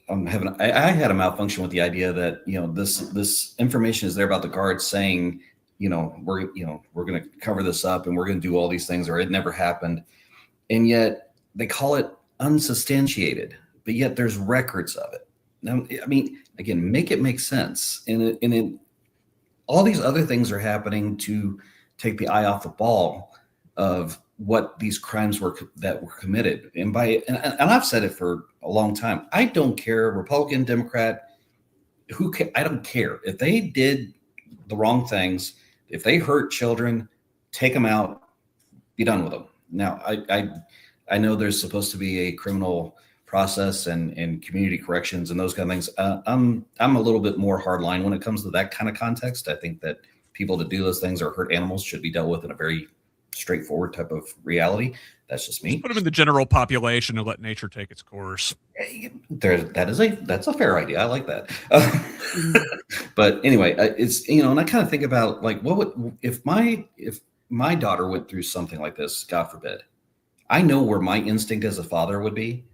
I had a malfunction with the idea that this information is there about the guards saying we're going to cover this up and we're going to do all these things, or it never happened, and yet they call it unsubstantiated, but yet there's records of it. Now, I mean, again, make it make sense. And all these other things are happening to take the eye off the ball of what these crimes that were committed. And I've said it for a long time. I don't care, Republican, Democrat, I don't care. If they did the wrong things, if they hurt children, take them out, be done with them. Now, I know there's supposed to be a criminal process and community corrections and those kind of things. I'm a little bit more hardline when it comes to that kind of context. I think that people that do those things or hurt animals should be dealt with in a very straightforward type of reality. That's just me. Just put them in the general population and let nature take its course. That's a fair idea. I like that. But anyway, it's and I kind of think about like what would if my daughter went through something like this, God forbid. I know where my instinct as a father would be.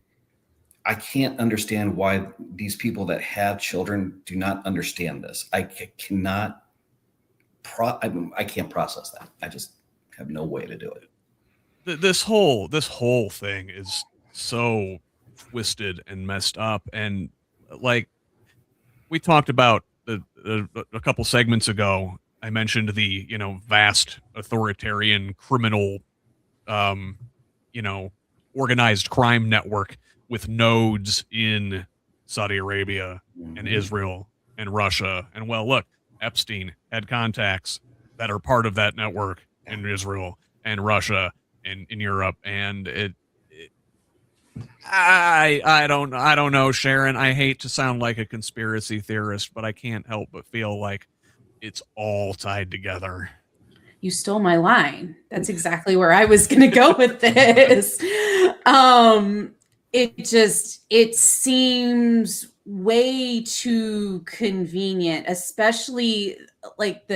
I can't understand why these people that have children do not understand this. I can't process that. I just have no way to do it. This whole thing is so twisted and messed up, and like we talked about a couple segments ago, I mentioned the vast authoritarian criminal organized crime network with nodes in Saudi Arabia and Israel and Russia. And well, look, Epstein had contacts that are part of that network in Israel and Russia and in Europe. And I don't know, Sharon. I hate to sound like a conspiracy theorist, but I can't help but feel like it's all tied together. You stole my line. That's exactly where I was going to go with this. It seems way too convenient, especially like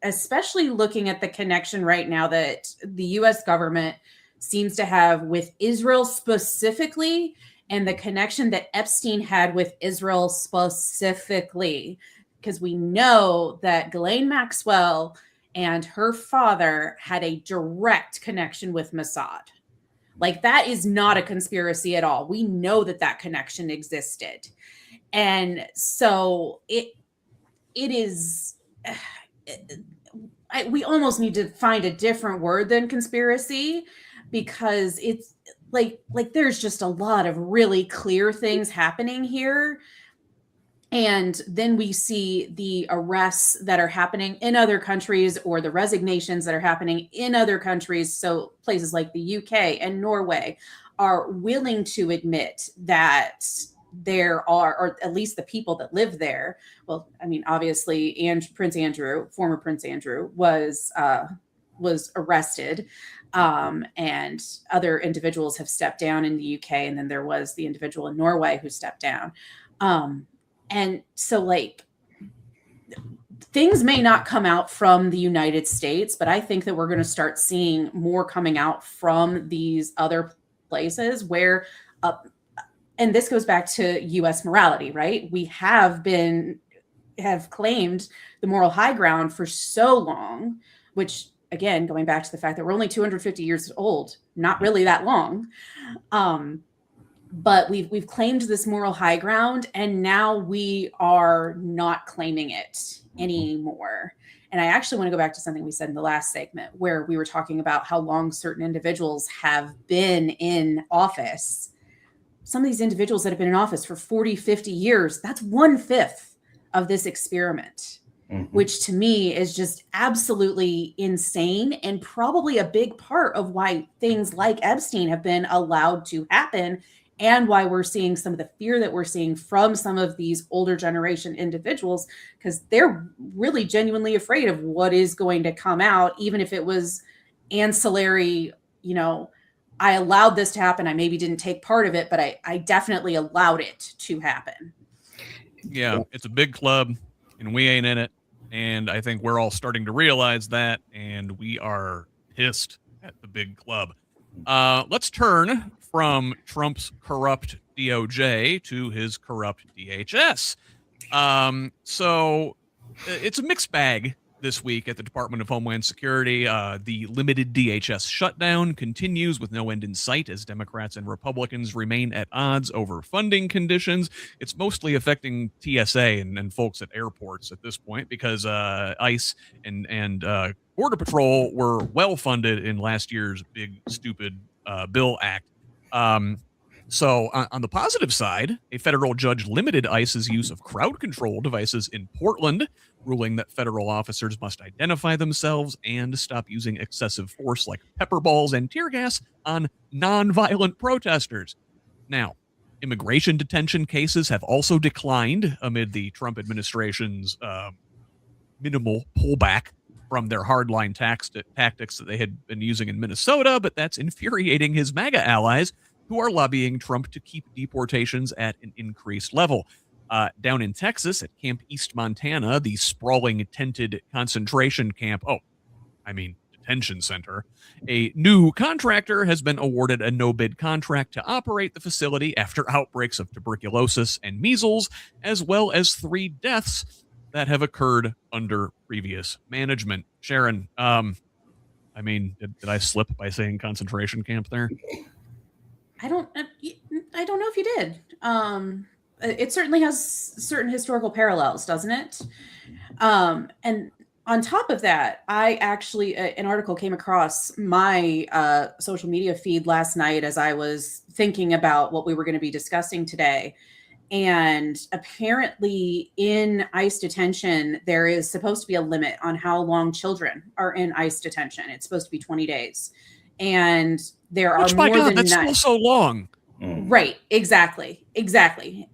especially looking at the connection right now that the US government seems to have with Israel specifically, and the connection that Epstein had with Israel specifically, because we know that Ghislaine Maxwell and her father had a direct connection with Mossad. Like, that is not a conspiracy at all. We know that connection existed. And so it is, we almost need to find a different word than conspiracy, because it's like there's just a lot of really clear things happening here. And then we see the arrests that are happening in other countries, or the resignations that are happening in other countries. So places like the UK and Norway are willing to admit that there are, or at least the people that live there. Well, I mean, obviously, former Prince Andrew was arrested, and other individuals have stepped down in the UK. And then there was the individual in Norway who stepped down. And so, like, things may not come out from the United States, but I think that we're going to start seeing more coming out from these other places where and this goes back to U.S. morality, right? We have claimed the moral high ground for so long, which again, going back to the fact that we're only 250 years old, not really that long. But we've claimed this moral high ground, and now we are not claiming it anymore. And I actually want to go back to something we said in the last segment, where we were talking about how long certain individuals have been in office. Some of these individuals that have been in office for 40, 50 years, that's 1/5 of this experiment, which to me is just absolutely insane, and probably a big part of why things like Epstein have been allowed to happen, and why we're seeing some of the fear that we're seeing from some of these older generation individuals, because they're really genuinely afraid of what is going to come out, even if it was ancillary. I allowed this to happen. I maybe didn't take part of it, but I definitely allowed it to happen. Yeah, it's a big club, and we ain't in it. And I think we're all starting to realize that, and we are pissed at the big club. Let's turn from Trump's corrupt DOJ to his corrupt DHS. So it's a mixed bag this week at the Department of Homeland Security. The limited DHS shutdown continues with no end in sight as Democrats and Republicans remain at odds over funding conditions. It's mostly affecting TSA and folks at airports at this point, because ICE and Border Patrol were well funded in last year's big stupid bill act. So on the positive side, a federal judge limited ICE's use of crowd control devices in Portland, ruling that federal officers must identify themselves and stop using excessive force like pepper balls and tear gas on nonviolent protesters. Now, immigration detention cases have also declined amid the Trump administration's minimal pullback from their hardline tactics that they had been using in Minnesota, but that's infuriating his MAGA allies, who are lobbying Trump to keep deportations at an increased level. Down in Texas at Camp East Montana, the sprawling tented concentration camp, detention center, a new contractor has been awarded a no-bid contract to operate the facility after outbreaks of tuberculosis and measles, as well as 3 deaths that have occurred under previous management. Sharon, did I slip by saying concentration camp there? I don't know if you did. It certainly has certain historical parallels, doesn't it? And on top of that, I actually, an article came across my social media feed last night as I was thinking about what we were going to be discussing today. And apparently in ICE detention, there is supposed to be a limit on how long children are in ICE detention. It's supposed to be 20 days. And there are more than that's still so long. Right. Exactly.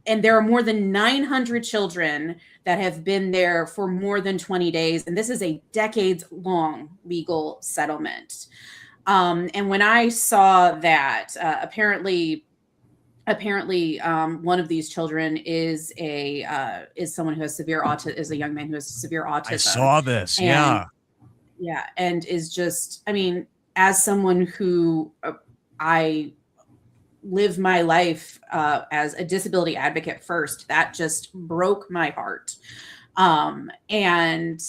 And there are more than 900 children that have been there for more than 20 days. And this is a decades-long legal settlement. And when I saw that, apparently, one of these children is someone who has severe autism, is a young man who has severe autism. I saw this. Yeah. And is just, as someone who I live my life as a disability advocate first, that just broke my heart. And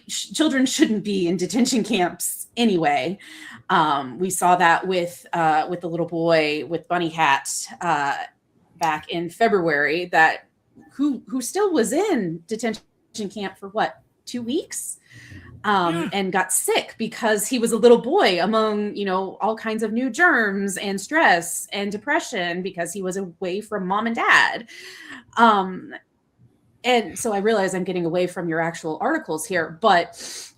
children shouldn't be in detention camps anyway. We saw that with the little boy with bunny hats back in February, who still was in detention camp for 2 weeks? And got sick because he was a little boy among, all kinds of new germs and stress and depression because he was away from mom and dad. And so I realize I'm getting away from your actual articles here, but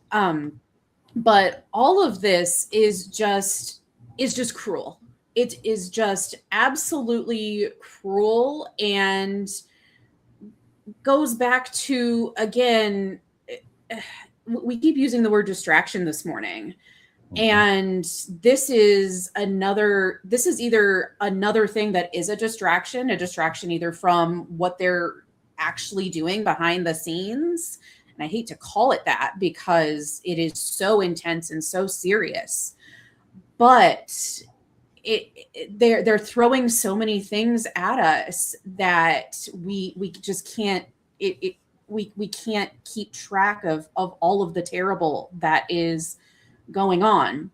all of this is just cruel. It is just absolutely cruel, and goes back to, again, we keep using the word distraction this morning. And this is either another thing that is a distraction either from what they're actually doing behind the scenes. And I hate to call it that because it is so intense and so serious, but they're throwing so many things at us that we just can't we can't keep track of all of the terrible that is going on.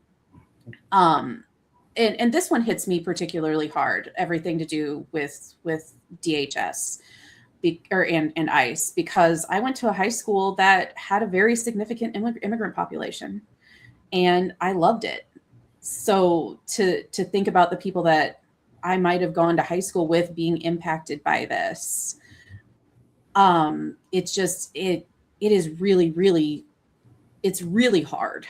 And this one hits me particularly hard, everything to do with DHS and ICE, because I went to a high school that had a very significant immigrant population, and I loved it. So to think about the people that I might have gone to high school with being impacted by this, it's just it is really it's really hard.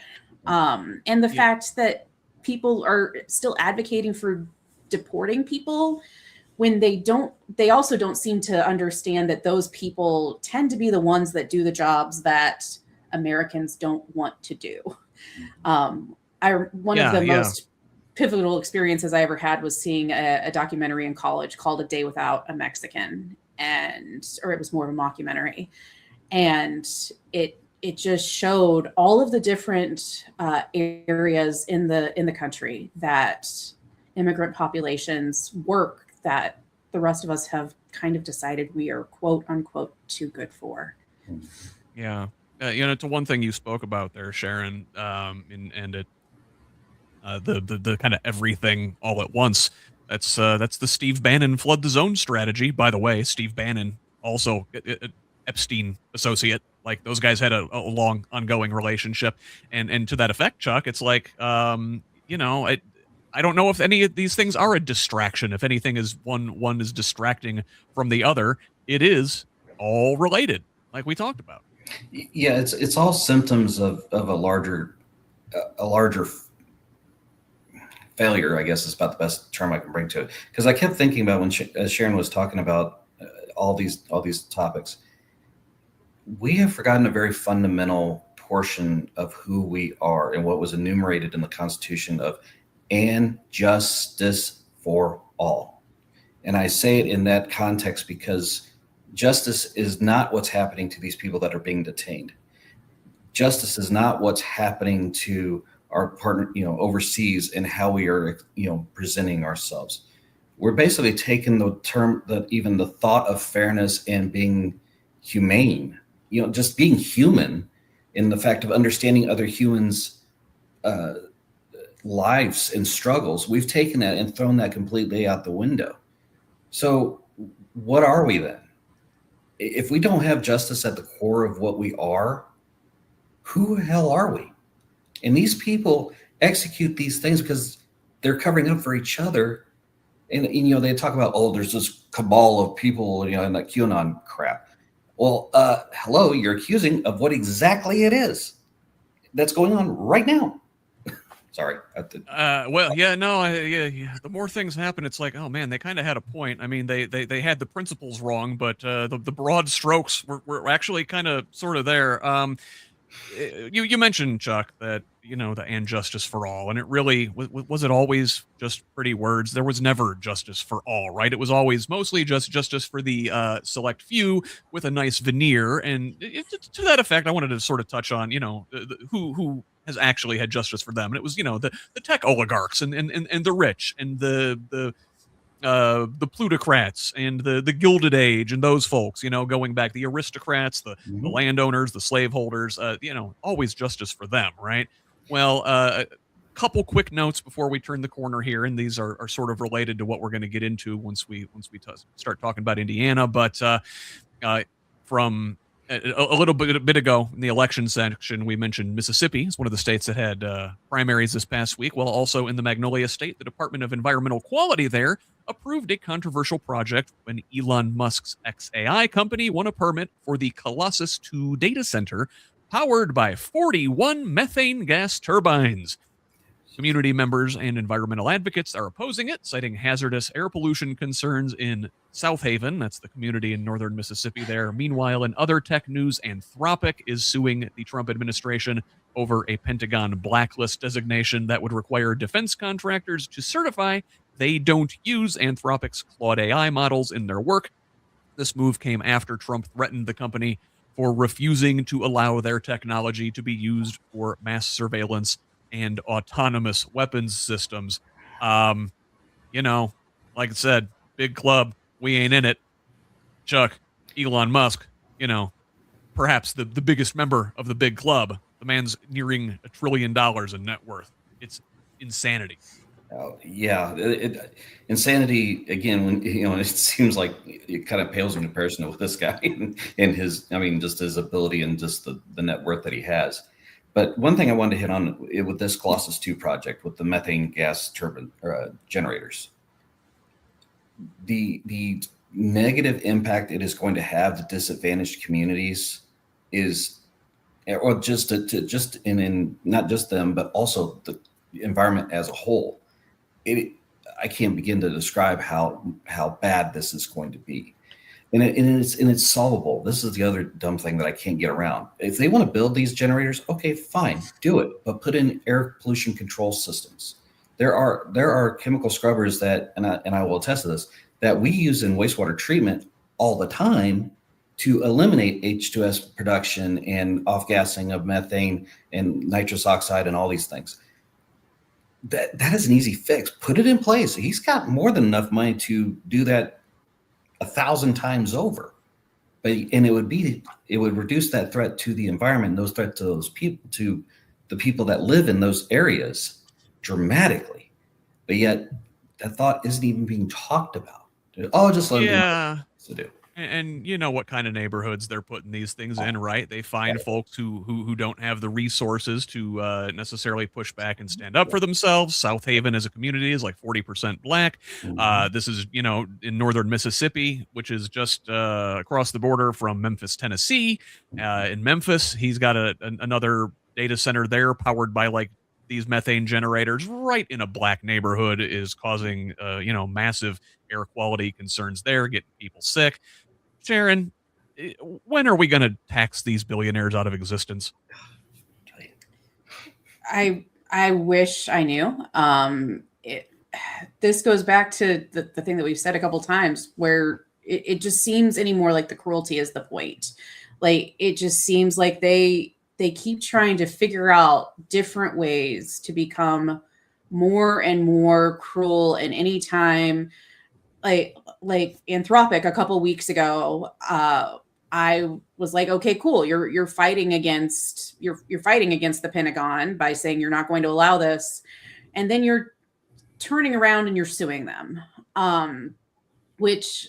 And the fact that people are still advocating for deporting people when they also don't seem to understand that those people tend to be the ones that do the jobs that Americans don't want to do. One of the most pivotal experiences I ever had was seeing a documentary in college called A Day Without a Mexican, or it was more of a mockumentary. And it just showed all of the different areas in the country that immigrant populations work that the rest of us have kind of decided we are quote unquote too good for. Yeah. It's one thing you spoke about there, Sharon, and it the kind of everything all at once. That's the Steve Bannon flood the zone strategy. By the way, Steve Bannon also Epstein associate. Like, those guys had a long ongoing relationship, and to that effect, Chuck, it's like, I don't know if any of these things are a distraction. If anything is one is distracting from the other, it is all related, like we talked about. Yeah, it's all symptoms of a larger failure, I guess is about the best term I can bring to it. Because I kept thinking about when as Sharon was talking about all these topics, we have forgotten a very fundamental portion of who we are and what was enumerated in the Constitution of and justice for all. And I say it in that context because justice is not what's happening to these people that are being detained. Justice is not what's happening to our partner, overseas, and how we are, presenting ourselves. We're basically taking even the thought of fairness and being humane, just being human in the fact of understanding other humans' lives and struggles. We've taken that and thrown that completely out the window. So what are we then? If we don't have justice at the core of what we are, who the hell are we? And these people execute these things because they're covering up for each other. And they talk about, there's this cabal of people, and that QAnon crap. Well, hello, you're accusing of what exactly it is that's going on right now. Sorry. The more things happen, it's like, oh man, they kind of had a point. I mean, they had the principles wrong, but the broad strokes were actually kind of sort of there. You mentioned, Chuck, that the and justice for all, and it really was it always just pretty words? There was never justice for all, right? It was always mostly just justice for the select few with a nice veneer. And to that effect, I wanted to sort of touch on who has actually had justice for them, and it was the tech oligarchs and the rich and the plutocrats and the Gilded Age and those folks, going back, the aristocrats, the landowners, the slaveholders, always justice for them, right? Well, a couple quick notes before we turn the corner here, and these are sort of related to what we're going to get into once we start talking about Indiana. But from a little bit ago in the election section, we mentioned Mississippi is one of the states that had primaries this past week. Well, also in the Magnolia State, the Department of Environmental Quality there approved a controversial project when Elon Musk's XAI company won a permit for the Colossus 2 data center powered by 41 methane gas turbines. Community members and environmental advocates are opposing it, citing hazardous air pollution concerns in South Haven. That's the community in northern Mississippi there. Meanwhile, in other tech news, Anthropic is suing the Trump administration over a Pentagon blacklist designation that would require defense contractors to certify they don't use Anthropic's Claude AI models in their work. This move came after Trump threatened the company for refusing to allow their technology to be used for mass surveillance and autonomous weapons systems. You know, like I said, big club, we ain't in it. Chuck, Elon Musk, perhaps the biggest member of the big club. The man's nearing $1 trillion in net worth. It's insanity. Yeah, insanity again. When it seems like it kind of pales in comparison with this guy and his, just his ability and just the net worth that he has. But one thing I wanted to hit on with this Colossus 2 project with the methane gas turbine generators, the negative impact it is going to have to disadvantaged communities is, or just in not just them, but also the environment as a whole. I can't begin to describe how bad this is going to be, and it's solvable. This is the other dumb thing that I can't get around. If they want to build these generators, okay, fine, do it, but put in air pollution control systems. There are chemical scrubbers that, and I will attest to this, that we use in wastewater treatment all the time to eliminate H2S production and off-gassing of methane and nitrous oxide and all these things. That is an easy fix. Put it in place. He's got more than enough money to do that 1,000 times over. And it would reduce that threat to the environment, those threats to those people, to the people that live in those areas dramatically. But yet that thought isn't even being talked about. Oh, just let them do what to do. And you know what kind of neighborhoods they're putting these things in, right? They find folks who don't have the resources to necessarily push back and stand up for themselves. South Haven as a community is like 40% black. This is, in northern Mississippi, which is just across the border from Memphis, Tennessee. In Memphis, he's got another data center there powered by like these methane generators right in a black neighborhood, is causing, massive air quality concerns there, getting people sick. Sharon, when are we going to tax these billionaires out of existence? I wish I knew. This goes back to the thing that we've said a couple times, where it just seems anymore like the cruelty is the point. Like, it just seems like they keep trying to figure out different ways to become more and more cruel. And anytime, like Anthropic a couple weeks ago, I was like, okay, cool. You're fighting against the Pentagon by saying you're not going to allow this, and then you're turning around and you're suing them, which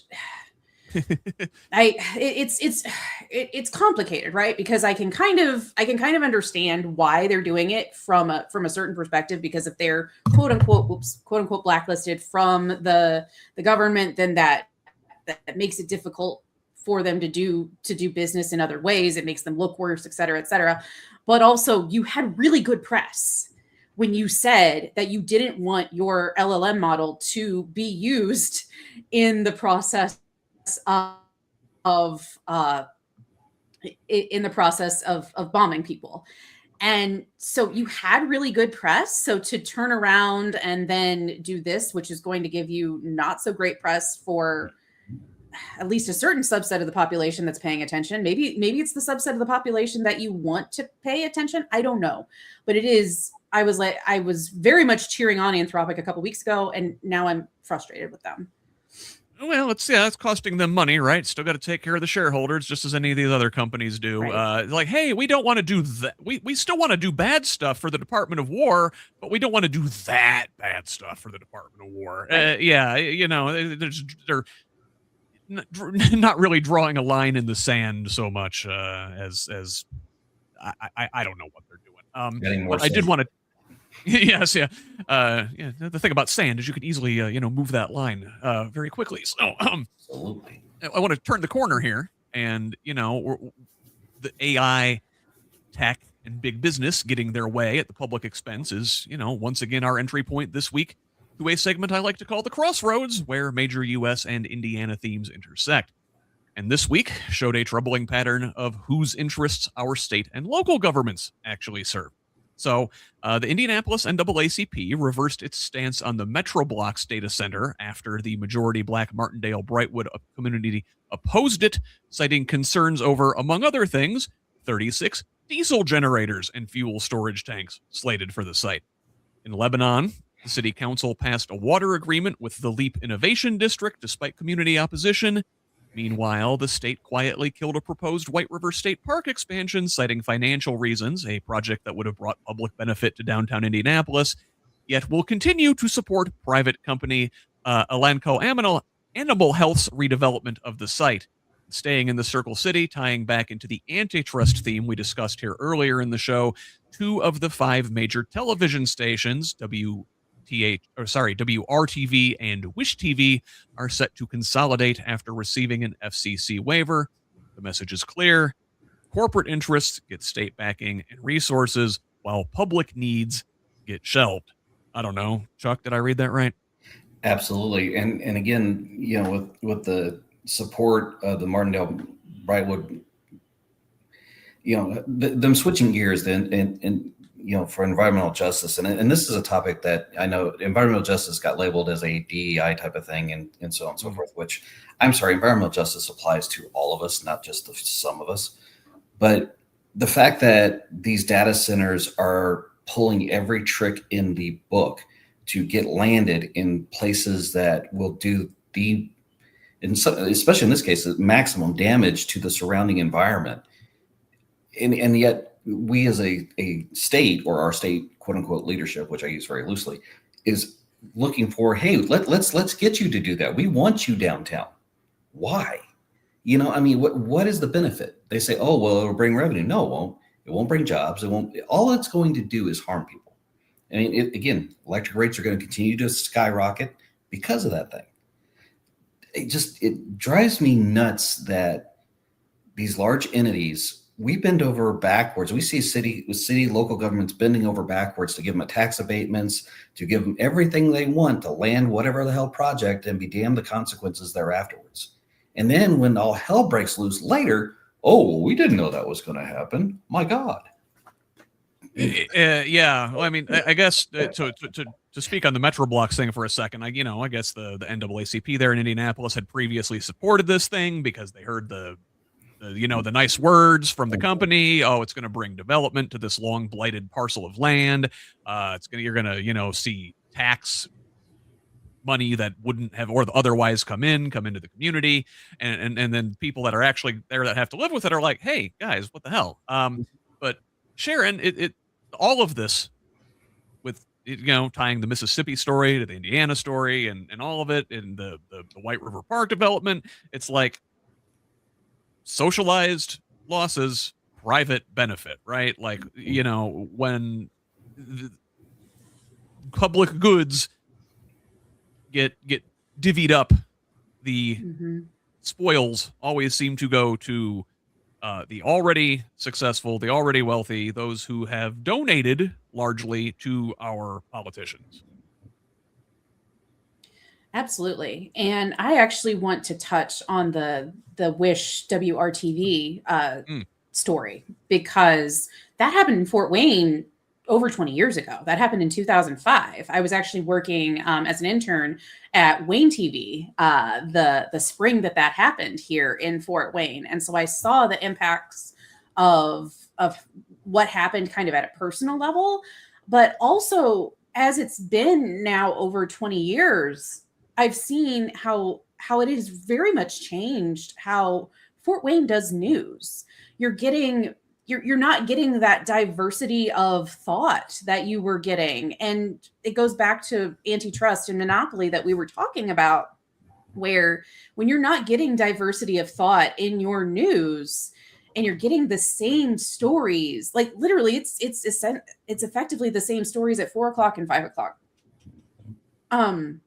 it's complicated, right? Because I can kind of understand why they're doing it from a certain perspective, because if they're quote unquote blacklisted from the government, then that makes it difficult for them to do business in other ways. It makes them look worse, et cetera, et cetera. But also, you had really good press when you said that you didn't want your LLM model to be used in the process of bombing people. And so you had really good press. So to turn around and then do this, which is going to give you not so great press for at least a certain subset of the population that's paying attention. Maybe it's the subset of the population that you want to pay attention. I don't know, but it is. I was very much cheering on Anthropic a couple weeks ago, and now I'm frustrated with them. Well, it's costing them money, right? Still got to take care of the shareholders, just as any of these other companies do. Right. Like, hey, we don't want to do that. We still want to do bad stuff for the Department of War, but we don't want to do that bad stuff for the Department of War. Right. They're not really drawing a line in the sand so much as I don't know what they're doing. But I did want to. Yes, yeah. The thing about sand is you can easily, move that line very quickly. So, absolutely. I want to turn the corner here, and the AI, tech, and big business getting their way at the public expense is, once again our entry point this week to a segment I like to call the Crossroads, where major U.S. and Indiana themes intersect. And this week showed a troubling pattern of whose interests our state and local governments actually serve. So the Indianapolis NAACP reversed its stance on the Metro Blocks data center after the majority black Martindale Brightwood community opposed it, citing concerns over, among other things, 36 diesel generators and fuel storage tanks slated for the site. In Lebanon, The city council passed a water agreement with the Leap Innovation District despite community opposition. Meanwhile, the state quietly killed a proposed White River State Park expansion, citing financial reasons, a project that would have brought public benefit to downtown Indianapolis, yet will continue to support private company Elanco Animal Health's redevelopment of the site. Staying in the Circle City, tying back into the antitrust theme we discussed here earlier in the show, 2 of the 5 major television stations, WRTV and Wish TV, are set to consolidate after receiving an FCC waiver. The message is clear. Corporate interests get state backing and resources, while public needs get shelved. I don't know. Chuck, did I read that right? Absolutely. And again, with the support of the Martindale Brightwood, them switching gears and for environmental justice. And this is a topic that I know environmental justice got labeled as a DEI type of thing and so on and so forth, which I'm sorry, environmental justice applies to all of us, not just some of us. But the fact that these data centers are pulling every trick in the book to get landed in places that will do especially in this case, the maximum damage to the surrounding environment. And yet we as a state, or our state quote unquote leadership, which I use very loosely, is looking for, hey, let's get you to do that. We want you downtown. Why? What is the benefit? They say, oh, well, it'll bring revenue. No, it won't. It won't bring jobs. It won't. All it's going to do is harm people. I mean, again, electric rates are going to continue to skyrocket because of that thing. It drives me nuts that these large entities, we bend over backwards. We see city, local governments bending over backwards to give them tax abatements, to give them everything they want to land whatever the hell project and be damned the consequences there afterwards. And then when all hell breaks loose later, oh, we didn't know that was going to happen. My God. Yeah. Well, I mean, I guess to speak on the Metro Blocks thing for a second, I guess the NAACP there in Indianapolis had previously supported this thing because they heard the nice words from the company. Oh, it's going to bring development to this long blighted parcel of land. You're going to, see tax money that wouldn't have or otherwise come into the community. And then people that are actually there that have to live with it are like, hey guys, what the hell? But Sharon, all of this with, tying the Mississippi story to the Indiana story and all of it in the White River Park development, it's like, socialized losses, private benefit, right? Like, when public goods get divvied up, the spoils always seem to go to the already successful, the already wealthy, those who have donated largely to our politicians. Absolutely. And I actually want to touch on the Wish WRTV story, because that happened in Fort Wayne over 20 years ago. That happened in 2005. I was actually working as an intern at Wayne TV the spring that happened here in Fort Wayne. And so I saw the impacts of what happened kind of at a personal level, but also as it's been now over 20 years, I've seen how it has very much changed how Fort Wayne does news. You're not getting that diversity of thought that you were getting. And it goes back to antitrust and monopoly that we were talking about, where when you're not getting diversity of thought in your news and you're getting the same stories, like literally it's effectively the same stories at 4:00 and 5:00.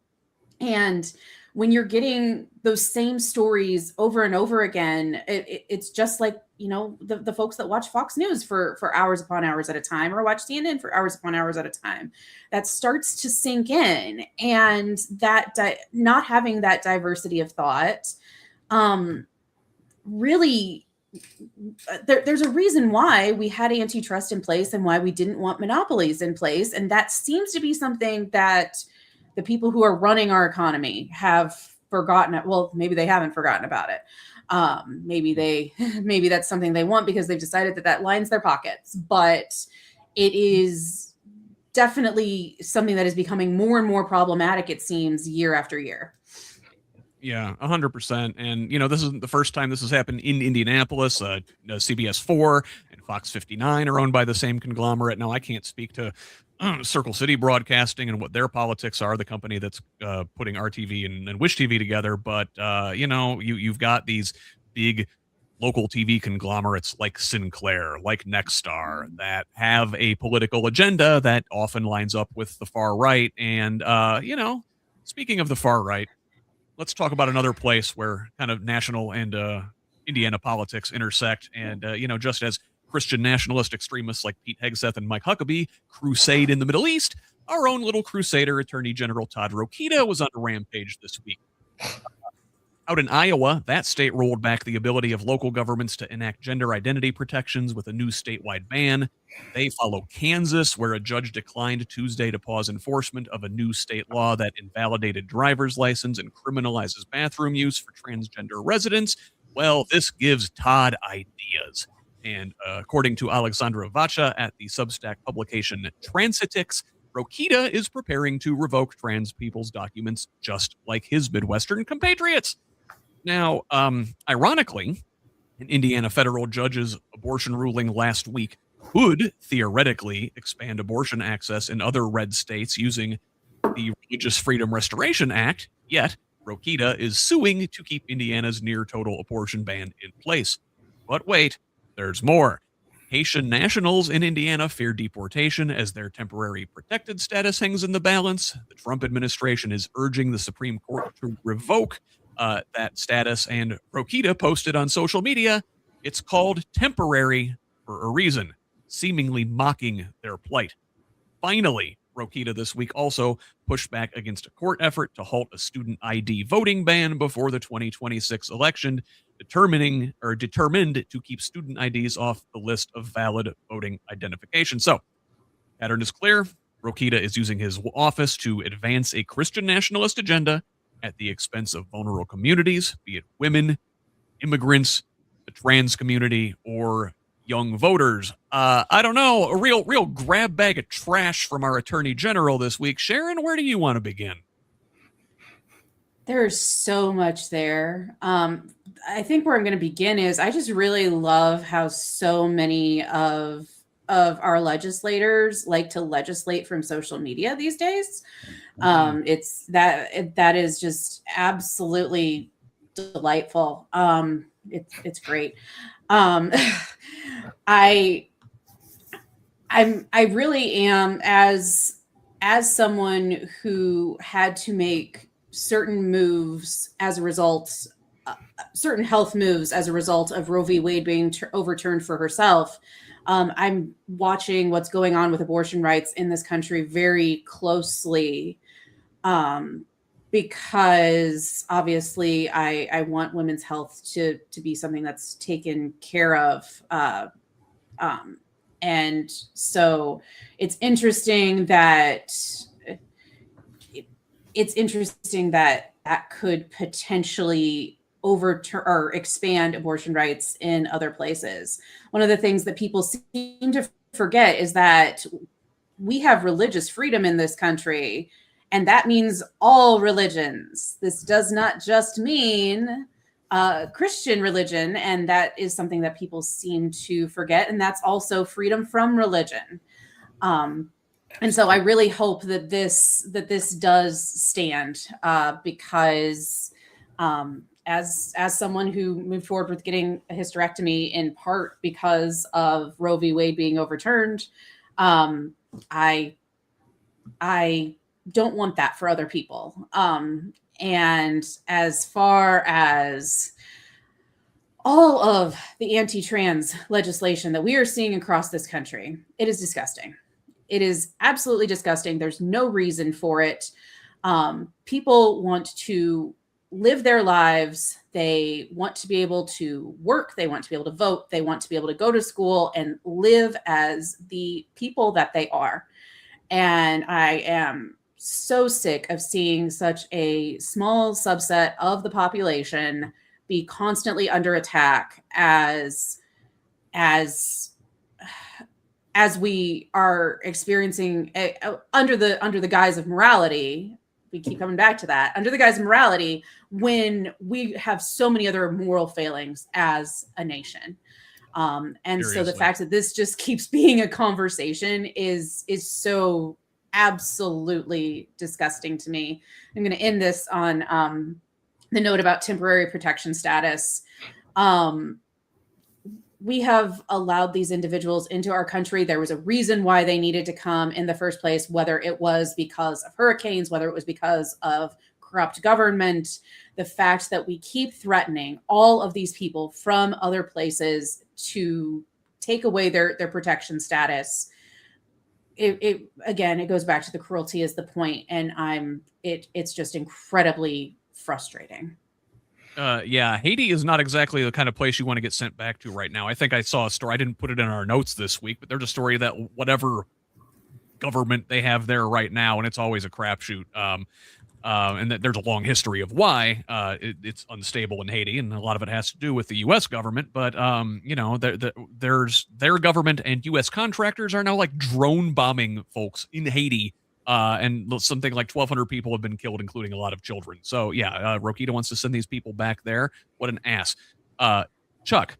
And when you're getting those same stories over and over again, it's just like, the folks that watch Fox News for hours upon hours at a time, or watch CNN for hours upon hours at a time, that starts to sink in. And that not having that diversity of thought, really, there's a reason why we had antitrust in place and why we didn't want monopolies in place. And that seems to be something that the people who are running our economy have forgotten. Well, maybe they haven't forgotten about it. Maybe that's something they want because they've decided that lines their pockets. But it is definitely something that is becoming more and more problematic, it seems, year after year. Yeah, 100%. And, this isn't the first time this has happened in Indianapolis. CBS 4 and Fox 59 are owned by the same conglomerate. Now, I can't speak to Circle City Broadcasting and what their politics are, the company that's putting RTV and Wish TV together. But, you've got these big local TV conglomerates like Sinclair, like Nexstar, that have a political agenda that often lines up with the far right. And, speaking of the far right, let's talk about another place where kind of national and Indiana politics intersect. And, just as Christian nationalist extremists like Pete Hegseth and Mike Huckabee crusade in the Middle East, our own little crusader, Attorney General Todd Rokita, was on a rampage this week. Out in Iowa, that state rolled back the ability of local governments to enact gender identity protections with a new statewide ban. They follow Kansas, where a judge declined Tuesday to pause enforcement of a new state law that invalidated driver's license and criminalizes bathroom use for transgender residents. Well, this gives Todd ideas. And according to Alexandra Vacha at the Substack publication Transitics, Rokita is preparing to revoke trans people's documents just like his Midwestern compatriots. Now, ironically, an Indiana federal judge's abortion ruling last week could theoretically expand abortion access in other red states using the Religious Freedom Restoration Act, yet Rokita is suing to keep Indiana's near total abortion ban in place. But wait, there's more. Haitian nationals in Indiana fear deportation as their temporary protected status hangs in the balance. The Trump administration is urging the Supreme Court to revoke that status, and Rokita posted on social media, it's called temporary for a reason, seemingly mocking their plight. Finally, Rokita this week also pushed back against a court effort to halt a student ID voting ban before the 2026 election, determined to keep student IDs off the list of valid voting identification. So, pattern is clear. Rokita is using his office to advance a Christian nationalist agenda at the expense of vulnerable communities, be it women, immigrants, the trans community, or young voters. I don't know, a real grab bag of trash from our Attorney General this week. Sharon, where do you want to begin? There's so much there. I think where I'm going to begin is I just really love how so many of our legislators like to legislate from social media these days. It's that is just absolutely delightful. It's great. I really am, as someone who had to make certain moves as a result, certain health moves as a result of Roe v. Wade being overturned for herself. I'm watching what's going on with abortion rights in this country very closely, because obviously I want women's health to be something that's taken care of. And so it's interesting that that could potentially overturn or expand abortion rights in other places. One of the things that people seem to forget is that we have religious freedom in this country, and that means all religions. This does not just mean Christian religion, and that is something that people seem to forget, and that's also freedom from religion. And so I really hope that this does stand, because as someone who moved forward with getting a hysterectomy in part because of Roe v. Wade being overturned, I don't want that for other people. And as far as all of the anti-trans legislation that we are seeing across this country, it is disgusting. It is absolutely disgusting. There's no reason for it. People want to live their lives. They want to be able to work. They want to be able to vote. They want to be able to go to school and live as the people that they are. And I am so sick of seeing such a small subset of the population be constantly under attack as as we are experiencing under the guise of morality, we keep coming back to that, under the guise of morality, when we have so many other moral failings as a nation. And Seriously. So the fact that this just keeps being a conversation is so absolutely disgusting to me. I'm going to end this on the note about temporary protection status. We have allowed these individuals into our country. There was a reason why they needed to come in the first place, whether it was because of hurricanes, whether it was because of corrupt government. The fact that we keep threatening all of these people from other places to take away their protection status, it goes back to the cruelty is the point, and it's just incredibly frustrating. Yeah, Haiti is not exactly the kind of place you want to get sent back to right now. I think I saw a story. I didn't put it in our notes this week, but there's a story that whatever government they have there right now, and it's always a crapshoot. And that there's a long history of why it's unstable in Haiti, and a lot of it has to do with the U.S. government. But there's their government and U.S. contractors are now like drone bombing folks in Haiti. And something like 1,200 people have been killed, including a lot of children. So yeah, Rokita wants to send these people back there. What an ass. Chuck,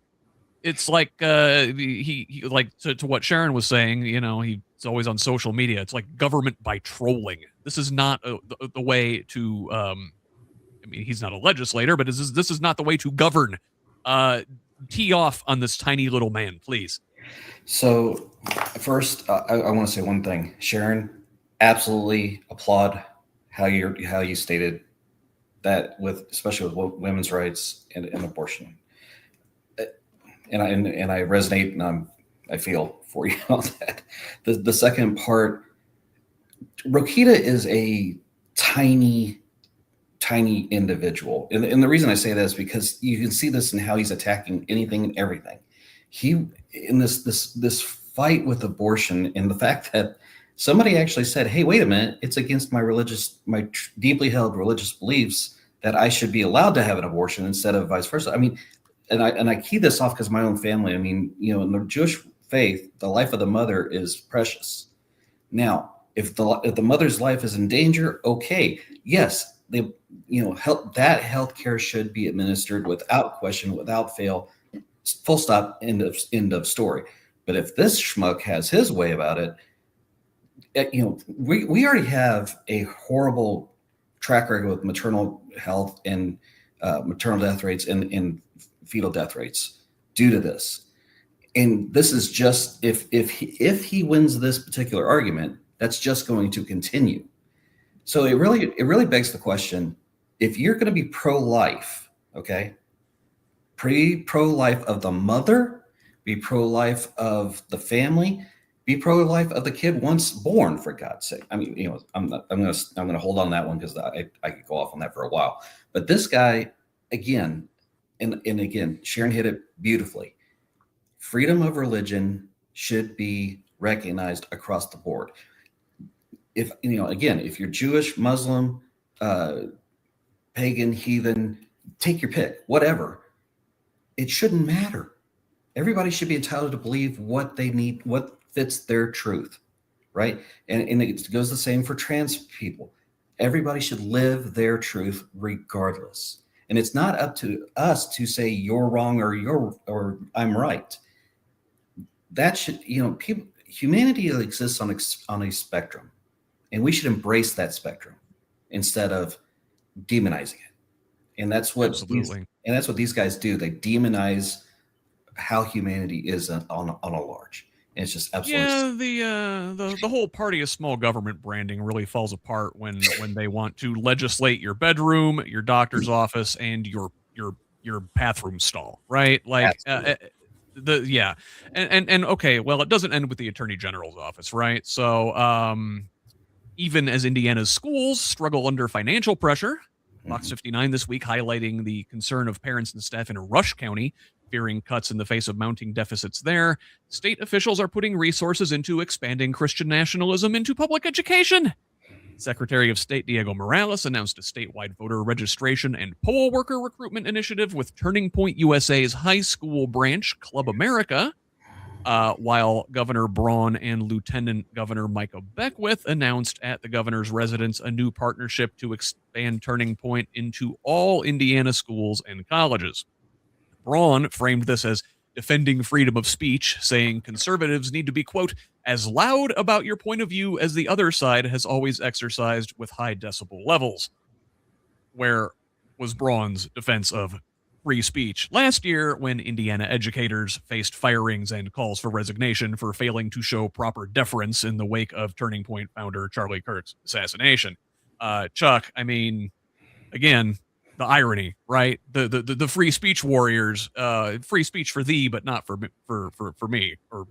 it's like he like to what Sharon was saying, he's always on social media. It's like government by trolling. This is not the way to I mean, he's not a legislator, but this is not the way to govern. Tee off on this tiny little man, please. So first, I want to say one thing. Sharon, absolutely applaud how you stated that, especially with women's rights and abortion. And I resonate, and I feel for you on that. The second part, Rokita is a tiny individual, and the reason I say that is because you can see this in how he's attacking anything and everything. He in this fight with abortion, and the fact that somebody actually said, "Hey, wait a minute! It's against my deeply held religious beliefs that I should be allowed to have an abortion instead of vice versa." I mean. And I key this off because my own family, I mean, in the Jewish faith, the life of the mother is precious. Now, if the mother's life is in danger, okay, yes, health care should be administered without question, without fail, full stop, end of story. But if this schmuck has his way about it, we already have a horrible track record with maternal health and maternal death rates and fetal death rates due to this. And this is just if he wins this particular argument, that's just going to continue. So it really begs the question: if you're going to be pro-life, okay, pro-life of the mother, be pro-life of the family, be pro-life of the kid once born, for God's sake. I mean, I'm going to hold on that one because I could go off on that for a while. But this guy, again. And again, Sharon hit it beautifully. Freedom of religion should be recognized across the board. If you're Jewish, Muslim, pagan, heathen, take your pick, whatever. It shouldn't matter. Everybody should be entitled to believe what they need, what fits their truth, right? And it goes the same for trans people. Everybody should live their truth regardless. And it's not up to us to say you're wrong or I'm right. That should, humanity exists on a spectrum, and we should embrace that spectrum instead of demonizing it. And that's what these guys do. They demonize how humanity is on a large. And it's just absolutely the whole party of small government branding really falls apart when they want to legislate your bedroom, your doctor's office, and your bathroom stall, right? Like and okay, well, it doesn't end with the Attorney General's office, right? So even as Indiana's schools struggle under financial pressure, Fox 59 this week highlighting the concern of parents and staff in Rush County fearing cuts in the face of mounting deficits there. State officials are putting resources into expanding Christian nationalism into public education. Secretary of State Diego Morales announced a statewide voter registration and poll worker recruitment initiative with Turning Point USA's high school branch, Club America. while Governor Braun and Lieutenant Governor Micah Beckwith announced at the governor's residence a new partnership to expand Turning Point into all Indiana schools and colleges. Braun framed this as defending freedom of speech, saying conservatives need to be, quote, as loud about your point of view as the other side has always exercised with high decibel levels. Where was Braun's defense of free speech last year when Indiana educators faced firings and calls for resignation for failing to show proper deference in the wake of Turning Point founder Charlie Kirk's assassination? Chuck, I mean, again, the irony, right? The free speech warriors, free speech for thee, but not for me. Or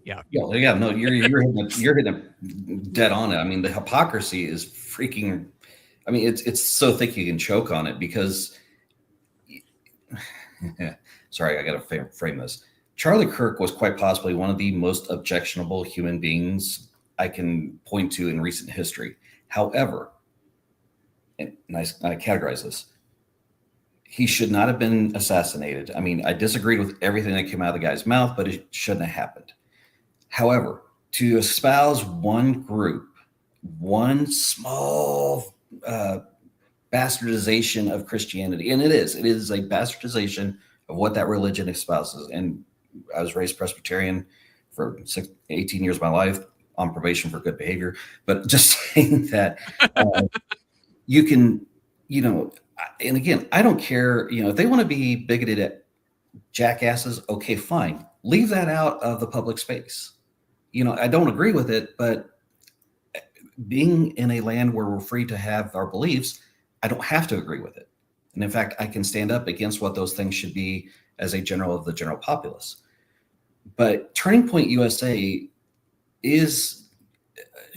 yeah, no, you're hitting it dead on it. I mean, the hypocrisy is freaking. I mean, it's so thick you can choke on it because. Sorry, I got to frame this. Charlie Kirk was quite possibly one of the most objectionable human beings I can point to in recent history. However, and I categorize this, he should not have been assassinated. I mean, I disagreed with everything that came out of the guy's mouth, but it shouldn't have happened. However, to espouse one group, one small bastardization of Christianity, and it is a bastardization of what that religion espouses. And I was raised Presbyterian for 18 years of my life, on probation for good behavior, but just saying that you can, and again, I don't care, if they want to be bigoted at jackasses, okay, fine, leave that out of the public space. I don't agree with it, but being in a land where we're free to have our beliefs, I don't have to agree with it. And in fact, I can stand up against what those things should be as a general of the general populace. But Turning Point USA is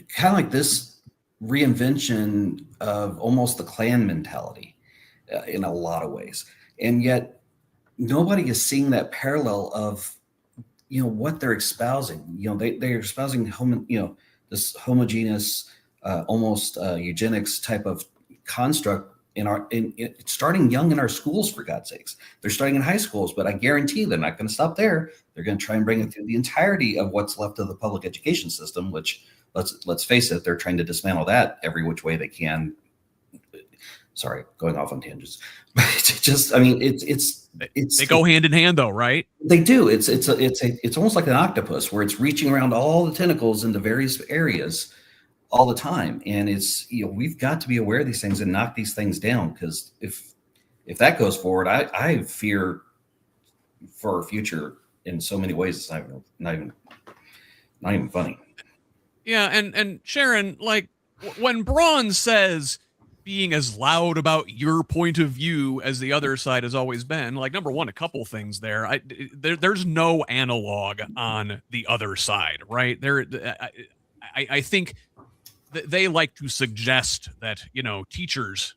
kind of like this reinvention of almost the Klan mentality in a lot of ways. And yet nobody is seeing that parallel of, what they're espousing. They're espousing this homogeneous, almost eugenics type of construct in starting young in our schools, for God's sakes. They're starting in high schools, but I guarantee they're not going to stop there. They're going to try and bring it through the entirety of what's left of the public education system, which let's face it, they're trying to dismantle that every which way they can. Sorry, going off on tangents. They go hand in hand though, right? They do. It's almost like an octopus where it's reaching around all the tentacles into various areas all the time. And it's, we've got to be aware of these things and knock these things down, because if that goes forward, I fear for our future in so many ways. It's not even funny. Yeah. And Sharon, like when Braun says being as loud about your point of view as the other side has always been, like, number one, a couple things there. There's no analog on the other side, right? I think they like to suggest that, teachers,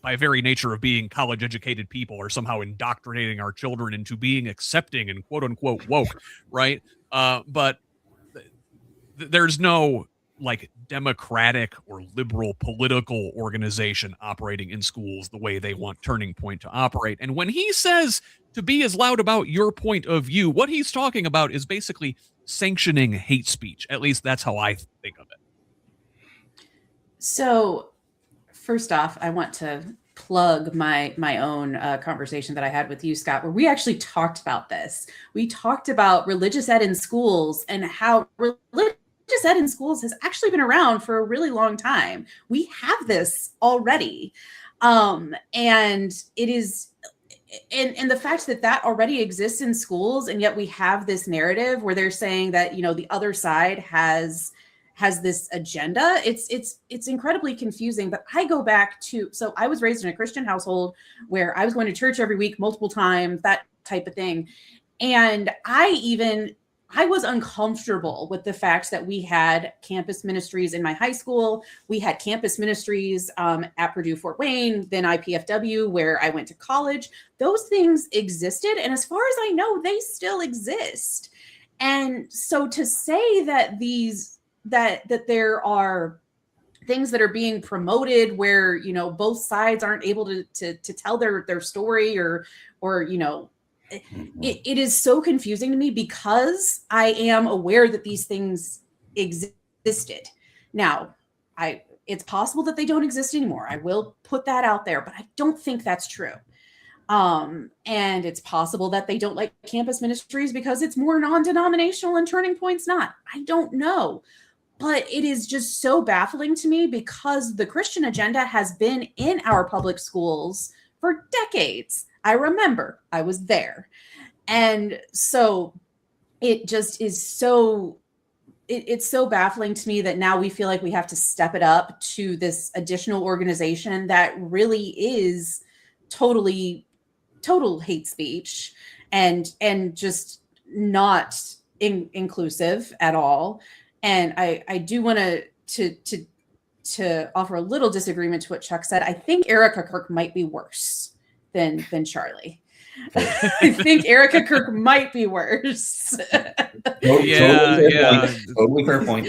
by very nature of being college educated people, are somehow indoctrinating our children into being accepting and quote unquote woke, right? But there's no like democratic or liberal political organization operating in schools the way they want Turning Point to operate. And when he says to be as loud about your point of view, what he's talking about is basically sanctioning hate speech. At least that's how I think of it. So first off, I want to plug my own conversation that I had with you, Scott, where we actually talked about this. We talked about religious ed in schools and how religious ed in schools has actually been around for a really long time. We have this already. And it is, and the fact that already exists in schools, and yet we have this narrative where they're saying that, the other side has this agenda. It's incredibly confusing. But I go back to, so I was raised in a Christian household where I was going to church every week, multiple times, that type of thing. And I was uncomfortable with the fact that we had campus ministries in my high school. We had campus ministries at Purdue Fort Wayne, then IPFW, where I went to college. Those things existed. And as far as I know, they still exist. And so to say that that there are things that are being promoted where, both sides aren't able to tell their story or it is so confusing to me because I am aware that these things existed. Now, it's possible that they don't exist anymore. I will put that out there, but I don't think that's true. And it's possible that they don't like campus ministries because it's more non-denominational and Turning Point's not. I don't know. But it is just so baffling to me because the Christian agenda has been in our public schools for decades. I remember, I was there. And so it just is so, it's so baffling to me that now we feel like we have to step it up to this additional organization that really is total hate speech and just not inclusive at all. And I do want to offer a little disagreement to what Chuck said. I think Erica Kirk might be worse than Charlie. I think Erica Kirk might be worse. Totally fair point.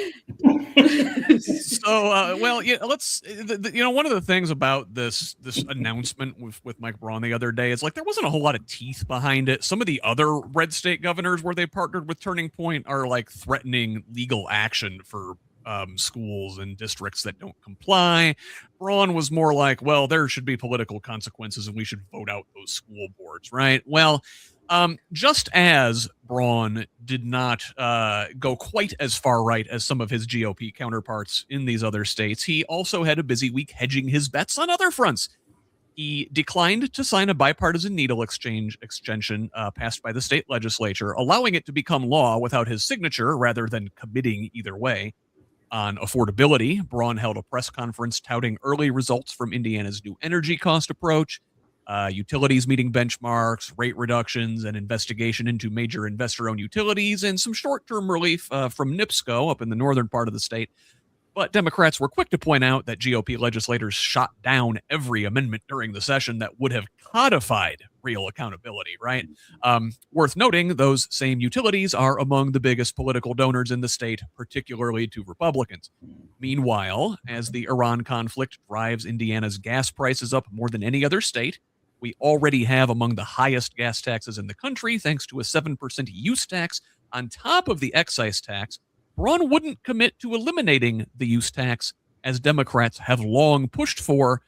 So, well, yeah, let's. One of the things about this announcement with Mike Braun the other day is like there wasn't a whole lot of teeth behind it. Some of the other red state governors where they partnered with Turning Point are like threatening legal action for schools and districts that don't comply. Braun was more like, well, there should be political consequences and we should vote out those school boards, right? Well, just as Braun did not go quite as far right as some of his GOP counterparts in these other states, he also had a busy week hedging his bets on other fronts. He declined to sign a bipartisan needle extension passed by the state legislature, allowing it to become law without his signature rather than committing either way. On affordability, Braun held a press conference touting early results from Indiana's new energy cost approach, utilities meeting benchmarks, rate reductions, and investigation into major investor-owned utilities, and some short-term relief from NIPSCO up in the northern part of the state. But Democrats were quick to point out that GOP legislators shot down every amendment during the session that would have codified real accountability, right? Worth noting, those same utilities are among the biggest political donors in the state, particularly to Republicans. Meanwhile, as the Iran conflict drives Indiana's gas prices up more than any other state, we already have among the highest gas taxes in the country, thanks to a 7% use tax on top of the excise tax. Braun wouldn't commit to eliminating the use tax, as Democrats have long pushed for,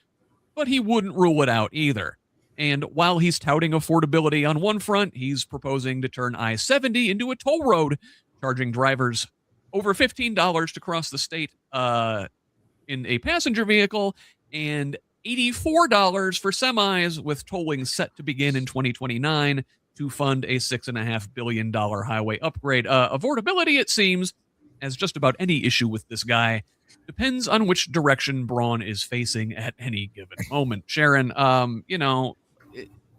but he wouldn't rule it out either. And while he's touting affordability on one front, he's proposing to turn I-70 into a toll road, charging drivers over $15 to cross the state in a passenger vehicle and $84 for semis, with tolling set to begin in 2029 to fund a $6.5 billion highway upgrade. Affordability, it seems, as just about any issue with this guy, depends on which direction Braun is facing at any given moment. Sharon,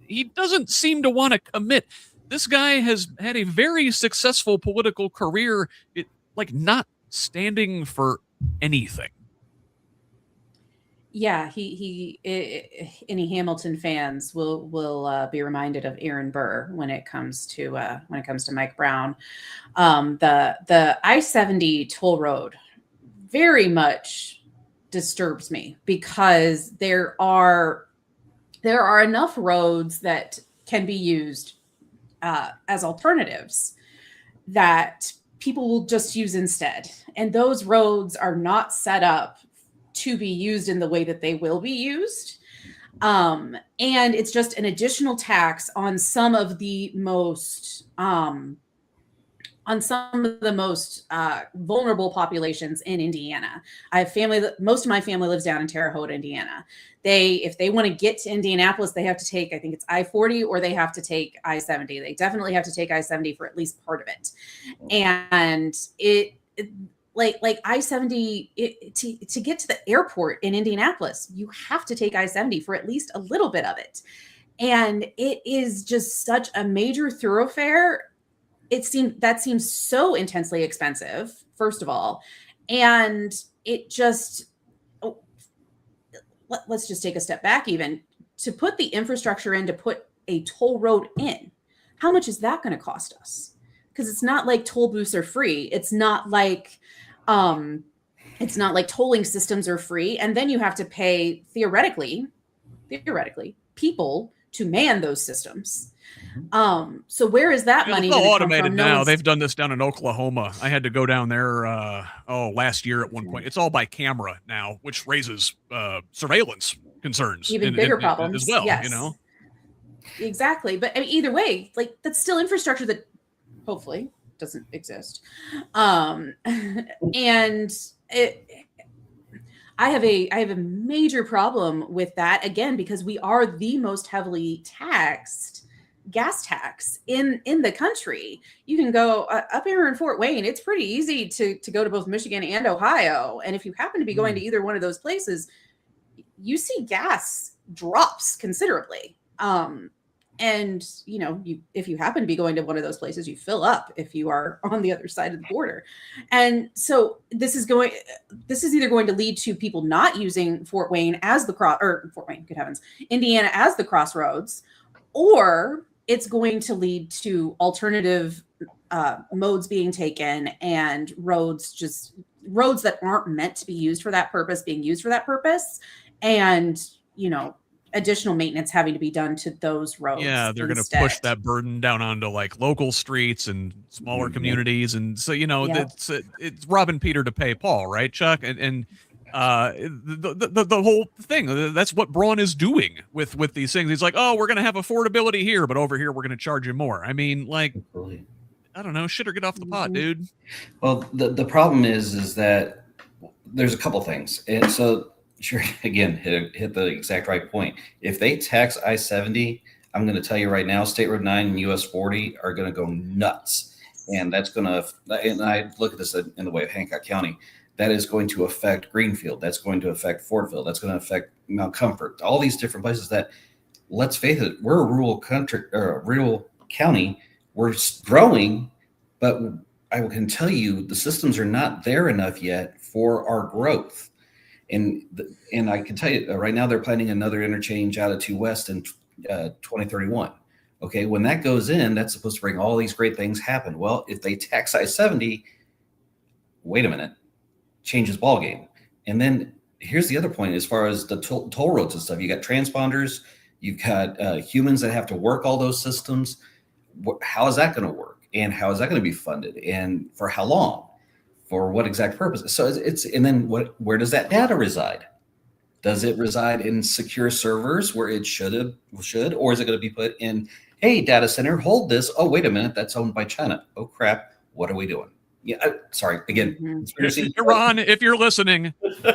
he doesn't seem to want to commit. This guy has had a very successful political career, not standing for anything. Yeah, any Hamilton fans will be reminded of Aaron Burr when it comes to Mike Braun. The I-70 toll road very much disturbs me because there are enough roads that can be used as alternatives that people will just use instead, and those roads are not set up to be used in the way that they will be used. And it's just an additional tax on some of the most vulnerable populations in Indiana. I have family. Most of my family lives down in Terre Haute, Indiana. If they want to get to Indianapolis, they have to take, I think it's I-40, or they have to take I-70. They definitely have to take I-70 for at least part of it. And like I-70, to get to the airport in Indianapolis, you have to take I-70 for at least a little bit of it. And it is just such a major thoroughfare. That seems so intensely expensive, first of all. And it just, let's just take a step back even. To put the infrastructure in, to put a toll road in, how much is that going to cost us? Because it's not like toll booths are free. It's not like tolling systems are free. And then you have to pay theoretically people to man those systems. So where is that money It's all gonna come automated from? now. They've done this down in Oklahoma. I had to go down there last year at one point. It's all by camera now, which raises surveillance concerns even bigger problems as well. Yes, you know, exactly. But I mean, either way, like that's still infrastructure that hopefully doesn't exist. And I have a major problem with that, again, because we are the most heavily taxed gas tax in the country. You can go up here in Fort Wayne. It's pretty easy to go to both Michigan and Ohio. And if you happen to be going to either one of those places, you see gas drops considerably. And if you happen to be going to one of those places, you fill up if you are on the other side of the border. And so this is either going to lead to people not using Fort Wayne as the Fort Wayne, good heavens, Indiana as the crossroads, or it's going to lead to alternative modes being taken and roads that aren't meant to be used for that purpose being used for that purpose. And, additional maintenance having to be done to those roads. Yeah, they're going to push that burden down onto like local streets and smaller communities, and so it's robbing Peter to pay Paul, right, Chuck? And the whole thing, that's what Braun is doing with these things. He's like, oh, we're going to have affordability here, but over here we're going to charge you more. I mean, like, I don't know, shit or get off the pot, dude. Well, the problem is that there's a couple things, and so. Sure. Again, hit the exact right point. If they tax I-70, I'm going to tell you right now, State Road 9 and US 40 are going to go nuts. And that's going to, and I look at this in the way of Hancock County, that is going to affect Greenfield. That's going to affect Fortville. That's going to affect Mount Comfort. All these different places that, let's face it, we're a rural country, or a rural county. We're growing, but I can tell you the systems are not there enough yet for our growth. And I can tell you right now they're planning another interchange out of 2 West in 2031. Okay, when that goes in, that's supposed to bring all these great things happen. Well, if they tax I-70, wait a minute, changes ballgame. And then here's the other point as far as the toll roads and stuff. You got transponders, you've got humans that have to work all those systems. How is that going to work? And how is that going to be funded? And for how long? For what exact purpose? So and then where does that data reside? Does it reside in secure servers where it should, or is it going to be put in, hey, data center, hold this. Oh, wait a minute, that's owned by China. Oh crap, what are we doing? Yeah, sorry. Again, Iran, if you're listening,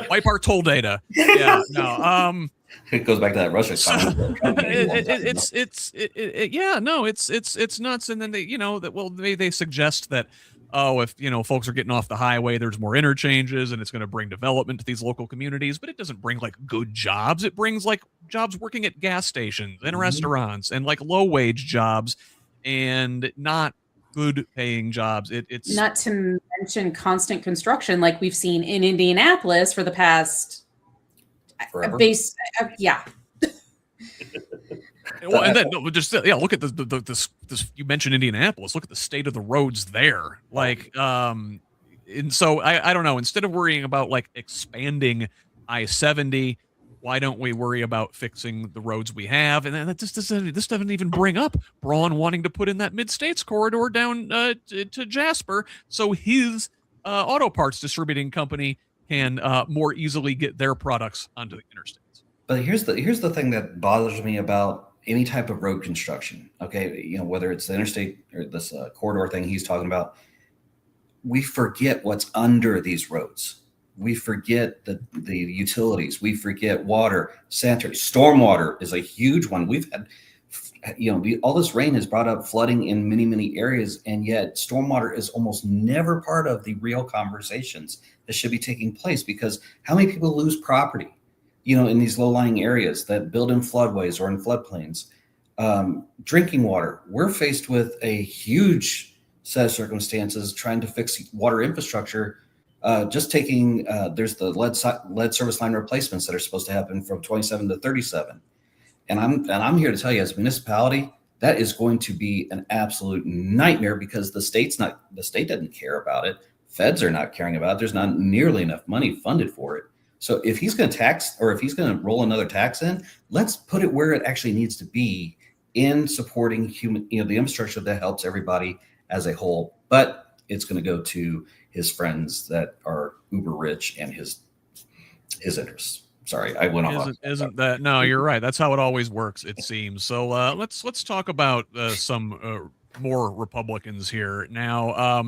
wipe our toll data. Yeah, no. It goes back to that Russia comment. It's nuts. And then they suggest that, oh, if folks are getting off the highway, there's more interchanges and it's going to bring development to these local communities, but it doesn't bring like good jobs. It brings like jobs working at gas stations and restaurants and like low wage jobs and not good paying jobs. It's not to mention constant construction like we've seen in Indianapolis for the past yeah. Well, and then look at this. You mentioned Indianapolis. Look at the state of the roads there. Like, and so I don't know. Instead of worrying about like expanding I-70, why don't we worry about fixing the roads we have? And then this doesn't even bring up Braun wanting to put in that Mid-States corridor down to Jasper, so his auto parts distributing company can more easily get their products onto the interstates. But here's the thing that bothers me about any type of road construction. Okay, whether it's the interstate or this corridor thing he's talking about, we forget what's under these roads. We forget the utilities. We forget water, sanitary, stormwater is a huge one. We've had, all this rain has brought up flooding in many, many areas, and yet stormwater is almost never part of the real conversations that should be taking place, because how many people lose property, in these low-lying areas that build in floodways or in floodplains? Drinking water, we're faced with a huge set of circumstances trying to fix water infrastructure. Just taking, there's the lead service line replacements that are supposed to happen from 27 to 37. And I'm here to tell you, as a municipality, that is going to be an absolute nightmare, because the state doesn't care about it. Feds are not caring about it. There's not nearly enough money funded for it. So if he's going to tax, or if he's going to roll another tax in, let's put it where it actually needs to be in supporting human, the infrastructure that helps everybody as a whole. But it's going to go to his friends that are uber rich and his interests. Sorry, I went off. Isn't that? No, you're right. That's how it always works, it seems. So let's talk about some more Republicans here now.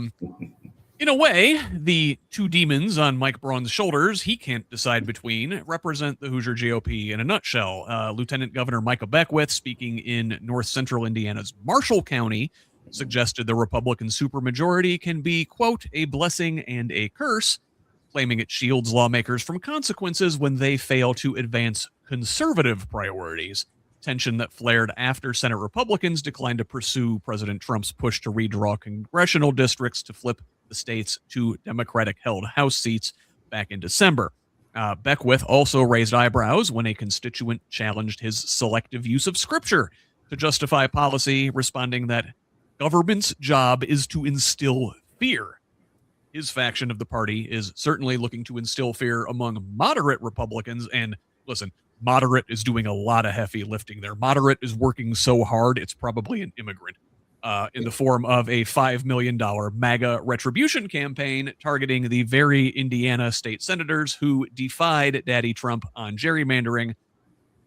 In a way, the two demons on Mike Braun's shoulders he can't decide between represent the Hoosier GOP in a nutshell. Lieutenant Governor Micah Beckwith, speaking in north central Indiana's Marshall County, suggested the Republican supermajority can be, quote, a blessing and a curse, claiming it shields lawmakers from consequences when they fail to advance conservative priorities. Tension that flared after Senate Republicans declined to pursue President Trump's push to redraw congressional districts to flip the state's two Democratic-held House seats back in December. Beckwith also raised eyebrows when a constituent challenged his selective use of scripture to justify policy, responding that government's job is to instill fear. His faction of the party is certainly looking to instill fear among moderate Republicans. And listen, moderate is doing a lot of heavy lifting there. Moderate is working so hard, it's probably an immigrant in the form of a $5 million MAGA retribution campaign targeting the very Indiana state senators who defied Daddy Trump on gerrymandering,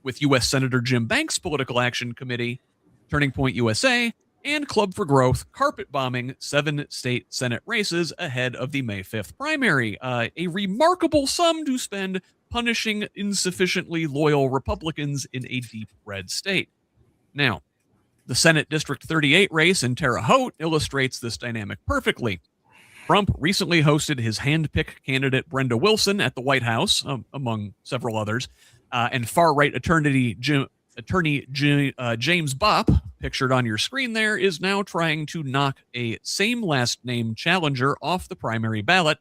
with U.S. Senator Jim Banks' Political Action Committee, Turning Point USA, and Club for Growth carpet bombing 7 state Senate races ahead of the May 5th primary. A remarkable sum to spend punishing insufficiently loyal Republicans in a deep red state. Now, the Senate District 38 race in Terre Haute illustrates this dynamic perfectly. Trump recently hosted his hand-picked candidate Brenda Wilson at the White House, among several others, and far-right attorney James Bopp, pictured on your screen there, is now trying to knock a same last name challenger off the primary ballot,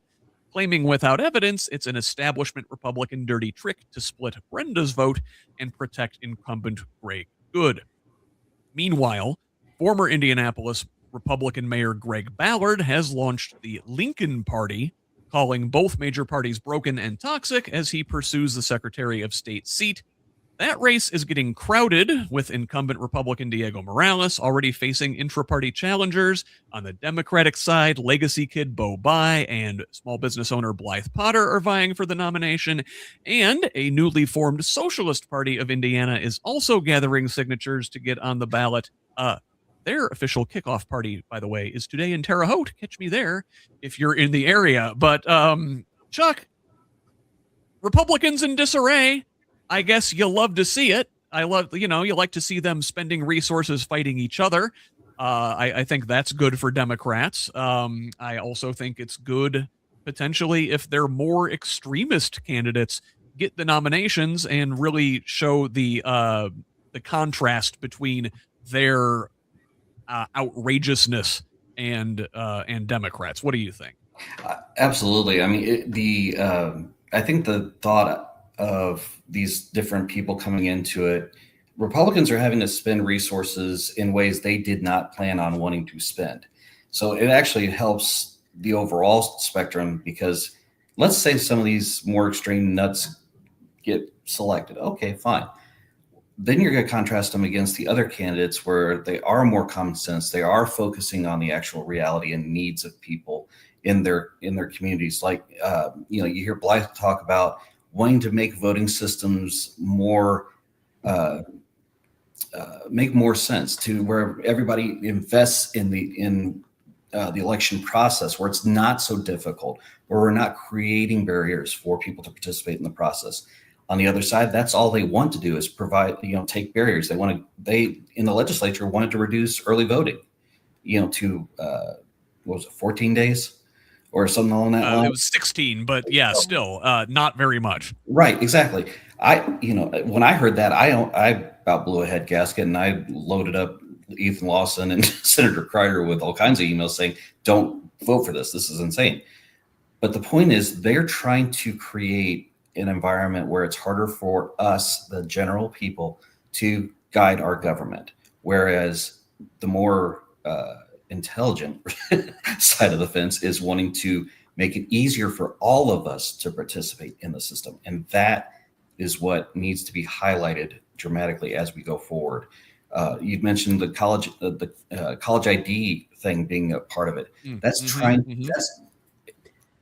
claiming without evidence it's an establishment Republican dirty trick to split Brenda's vote and protect incumbent Greg Good. Meanwhile, former Indianapolis Republican Mayor Greg Ballard has launched the Lincoln Party, calling both major parties broken and toxic as he pursues the Secretary of State seat. That race is getting crowded, with incumbent Republican Diego Morales already facing intra-party challengers. On the Democratic side, legacy kid Bo Bai and small business owner Blythe Potter are vying for the nomination, and a newly formed Socialist Party of Indiana is also gathering signatures to get on the ballot. Their official kickoff party, by the way, is today in Terre Haute. Catch me there if you're in the area. But, Chuck, Republicans in disarray. I guess you love to see it. You like to see them spending resources fighting each other. I think that's good for Democrats. I also think it's good potentially if they're more extremist candidates get the nominations and really show the contrast between their outrageousness and Democrats. What do you think? Absolutely. I mean, I think the thought of these different people coming into it, Republicans are having to spend resources in ways they did not plan on wanting to spend. So it actually helps the overall spectrum, because let's say some of these more extreme nuts get selected. Okay, fine. Then you're going to contrast them against the other candidates where they are more common sense. They are focusing on the actual reality and needs of people in their communities. Like, you hear Blythe talk about wanting to make voting systems more make more sense, to where everybody invests in the election process, where it's not so difficult, where we're not creating barriers for people to participate in the process. On the other side, that's all they want to do is provide, take barriers. They in the legislature wanted to reduce early voting, to what was it, 14 days? Or something along that line. It was 16, but yeah, still not very much. Right, exactly. When I heard that, I about blew a head gasket, and I loaded up Ethan Lawson and Senator Kreider with all kinds of emails saying, "Don't vote for this. This is insane." But the point is, they're trying to create an environment where it's harder for us, the general people, to guide our government, whereas the more intelligent side of the fence is wanting to make it easier for all of us to participate in the system. And that is what needs to be highlighted dramatically as we go forward. You've mentioned the college ID thing being a part of it. That's that's,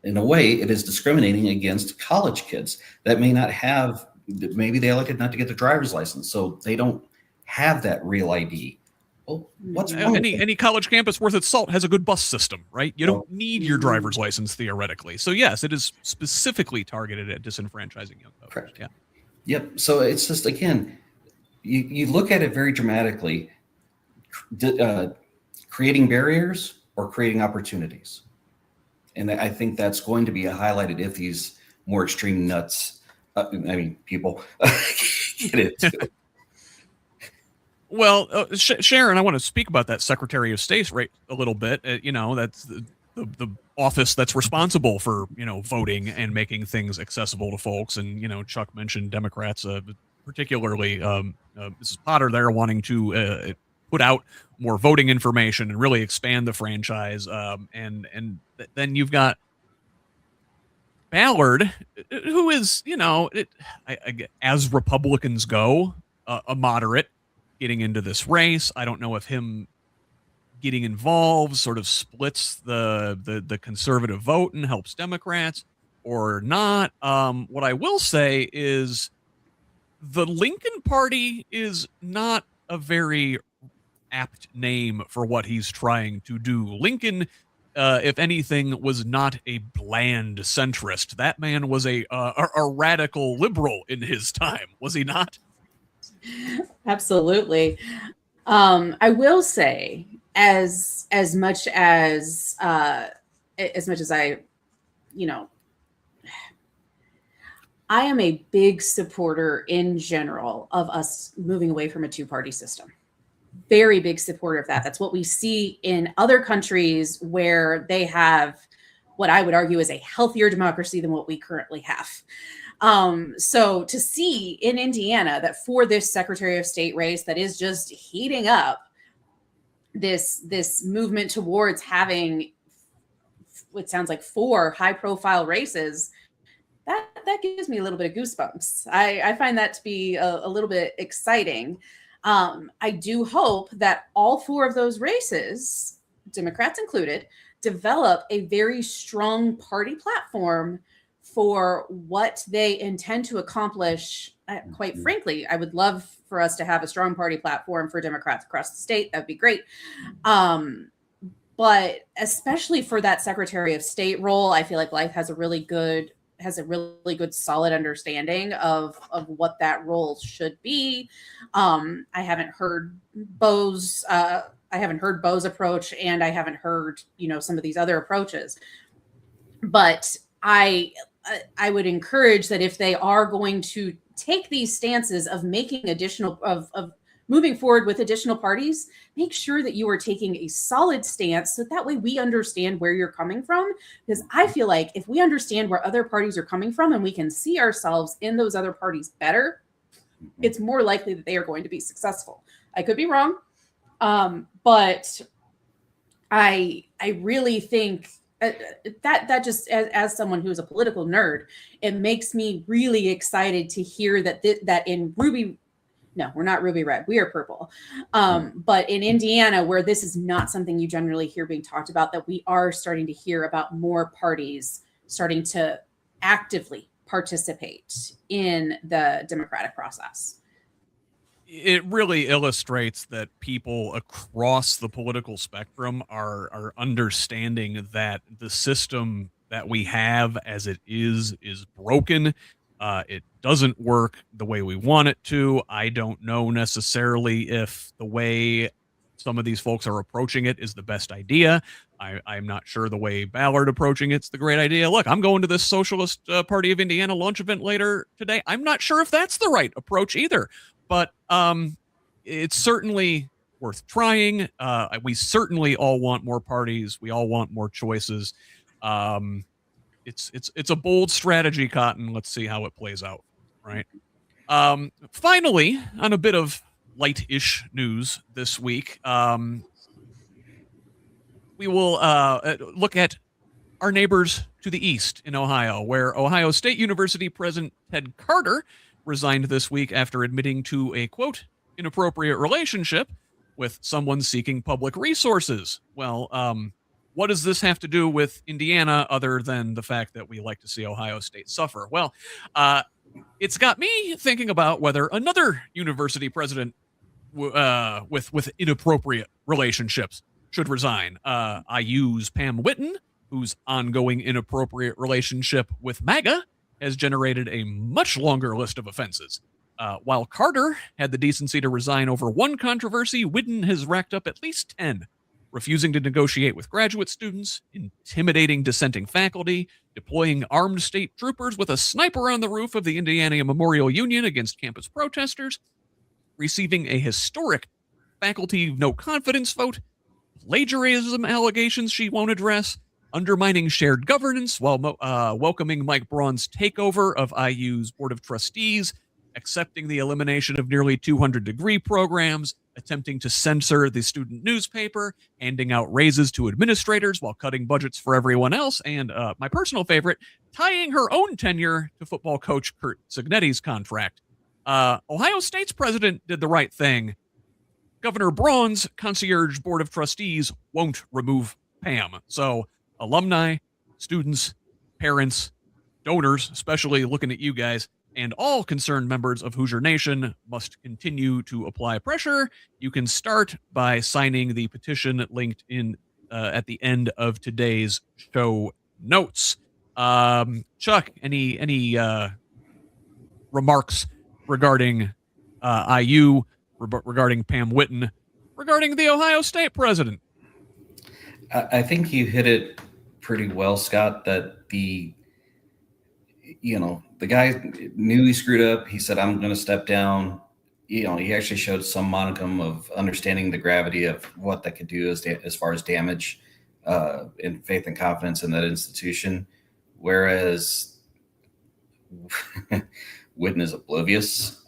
in a way, it is discriminating against college kids that may not have, maybe they elected not to get their driver's license, so they don't have that real ID. Well, what's wrong? Any college campus worth its salt has a good bus system, right? You don't need your driver's license theoretically. So yes, it is specifically targeted at disenfranchising young voters. Correct. Yeah. Yep. So it's just, again, you look at it very dramatically, creating barriers or creating opportunities. And I think that's going to be highlighted if these more extreme nuts, people get it too. Well, Sharon, I want to speak about that Secretary of State right a little bit. That's the office that's responsible for, voting and making things accessible to folks. And, Chuck mentioned Democrats, particularly Mrs. Potter there wanting to put out more voting information and really expand the franchise. And then you've got Ballard, who is, as Republicans go, a moderate getting into this race. I don't know if him getting involved sort of splits the conservative vote and helps Democrats or not. What I will say is the Lincoln Party is not a very apt name for what he's trying to do. Lincoln, if anything, was not a bland centrist. That man was a radical liberal in his time, was he not? Absolutely. I will say, as much as I, I am a big supporter in general of us moving away from a two-party system. Very big supporter of that. That's what we see in other countries where they have what I would argue is a healthier democracy than what we currently have. So to see in Indiana that for this Secretary of State race that is just heating up, this movement towards having what sounds like 4 high-profile races, that gives me a little bit of goosebumps. I find that to be a little bit exciting. I do hope that all 4 of those races, Democrats included, develop a very strong party platform for what they intend to accomplish. Quite frankly, I would love for us to have a strong party platform for Democrats across the state. That would be great. But especially for that Secretary of State role, I feel like Life has a really good solid understanding of what that role should be. I haven't heard Bo's approach, and I haven't heard, some of these other approaches. But I would encourage that if they are going to take these stances of making additional of moving forward with additional parties, make sure that you are taking a solid stance so that way we understand where you're coming from. Because I feel like if we understand where other parties are coming from and we can see ourselves in those other parties better, it's more likely that they are going to be successful. I could be wrong, but I really think that just as someone who is a political nerd, it makes me really excited to hear that in Ruby. No, we're not ruby red. We are purple. But in Indiana, where this is not something you generally hear being talked about, that we are starting to hear about more parties starting to actively participate in the democratic process. It really illustrates that people across the political spectrum are understanding that the system that we have as it is broken. It doesn't work the way we want it to. I don't know necessarily if the way some of these folks are approaching it is the best idea. I'm not sure the way Ballard approaching it's the great idea. Look, I'm going to this Socialist Party of Indiana lunch event later today. I'm not sure if that's the right approach either, but it's certainly worth trying. We certainly all want more parties. We all want more choices. It's a bold strategy, Cotton. Let's see how it plays out, right? Finally, on a bit of light-ish news this week, we will look at our neighbors to the east in Ohio, where Ohio State University President Ted Carter resigned this week after admitting to a, quote, inappropriate relationship with someone seeking public resources. Well, what does this have to do with Indiana other than the fact that we like to see Ohio State suffer? Well, it's got me thinking about whether another university president with inappropriate relationships should resign. I use Pam Whitten, whose ongoing inappropriate relationship with MAGA has generated a much longer list of offenses. While Carter had the decency to resign over one controversy, Whitten has racked up at least 10, refusing to negotiate with graduate students, intimidating dissenting faculty, deploying armed state troopers with a sniper on the roof of the Indiana Memorial Union against campus protesters, receiving a historic faculty no confidence vote, plagiarism allegations she won't address, undermining shared governance while welcoming Mike Braun's takeover of IU's Board of Trustees, accepting the elimination of nearly 200 degree programs, attempting to censor the student newspaper, handing out raises to administrators while cutting budgets for everyone else, and my personal favorite, tying her own tenure to football coach Kurt Cignetti's contract. Ohio State's president did the right thing. Governor Braun's concierge board of trustees won't remove Pam. So alumni, students, parents, donors, especially looking at you guys, and all concerned members of Hoosier Nation must continue to apply pressure. You can start by signing the petition linked in at the end of today's show notes. Chuck, any remarks regarding IU, regarding Pam Whitten, regarding the Ohio State president? I think you hit it pretty well, Scott, that the guy knew he screwed up. He said, I'm going to step down. He actually showed some modicum of understanding the gravity of what that could do as far as damage in faith and confidence in that institution. Whereas Whitten is oblivious